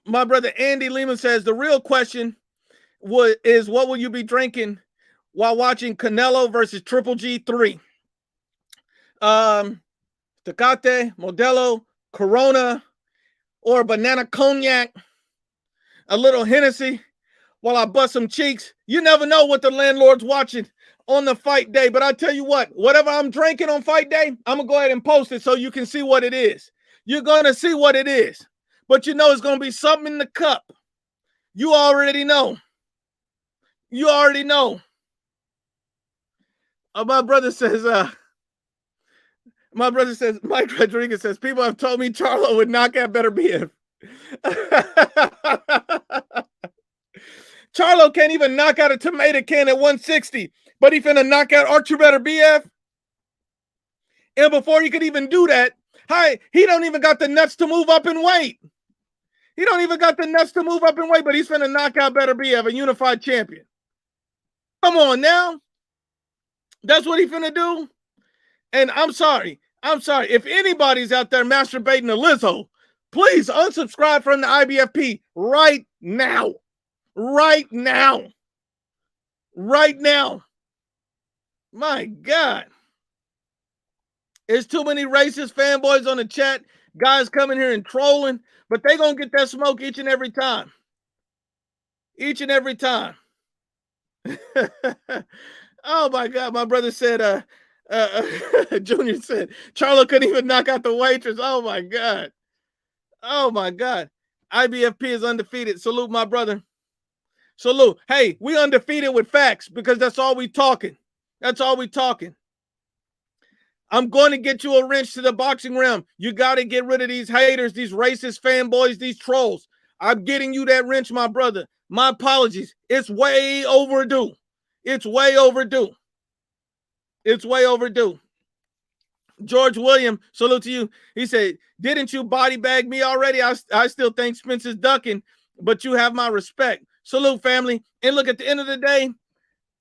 My brother Andy Lehman says the real question is what will you be drinking while watching Canelo versus Triple G 3? Tecate, Modelo, Corona, or banana cognac, a little Hennessy while I bust some cheeks. You never know what the landlord's watching on the fight day. But I tell you what, whatever I'm drinking on fight day, I'm going to go ahead and post it so you can see what it is. You're going to see what it is. But you know it's going to be something in the cup. You already know. You already know. My brother says, Mike Rodriguez says, people have told me Charlo would knock out Better BF. Charlo can't even knock out a tomato can at 160, but he finna knock out Archer Better BF. And before he could even do that, he don't even got the nuts to move up in weight. He don't even got the nuts to move up in weight, but he's finna knock out Better BF, a unified champion. Come on now. That's what he finna do. And I'm sorry. If anybody's out there masturbating to Lizzo, please unsubscribe from the IBFP right now. Right now. Right now. My God. There's too many racist fanboys on the chat. Guys coming here and trolling, but they gonna get that smoke each and every time. Each and every time. Oh my God. My brother said, Junior said, Charlo couldn't even knock out the waitress. Oh my God. Oh my God. IBFP is undefeated. Salute, my brother. Salute. Hey, we undefeated with facts because that's all we talking. That's all we talking. I'm going to get you a wrench to the boxing realm. You got to get rid of these haters, these racist fanboys, these trolls. I'm getting you that wrench, my brother. My apologies. It's way overdue. It's way overdue. It's way overdue. George William, salute to you. He said, didn't you body bag me already? I still think Spence is ducking, but you have my respect. Salute, family. And look, at the end of the day,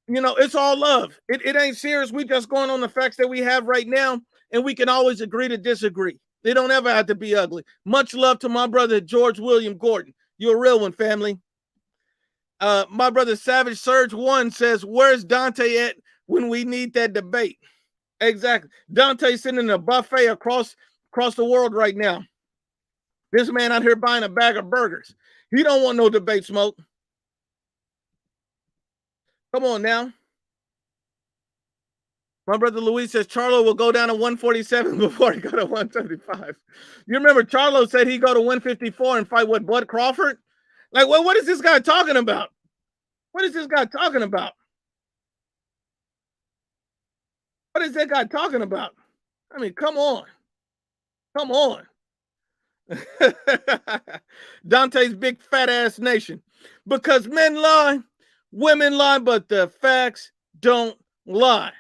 you know, it's all love. It ain't serious. We just going on the facts that we have right now, and we can always agree to disagree. They don't ever have to be ugly. Much love to my brother, George William Gordon. You're a real one, family. My brother, Savage Surge 1 says, where's Dante at when we need that debate? Exactly. Dante's sitting in a buffet across the world right now. This man out here buying a bag of burgers. He don't want no debate smoke. Come on now. My brother Luis says Charlo will go down to 147 before he go to 135. You remember Charlo said he'd go to 154 and fight with Bud Crawford? Like, what is this guy talking about? What is this guy talking about? What is that guy talking about? I mean, come on. Come on. Dante's big fat ass nation. Because men lie, women lie, but the facts don't lie.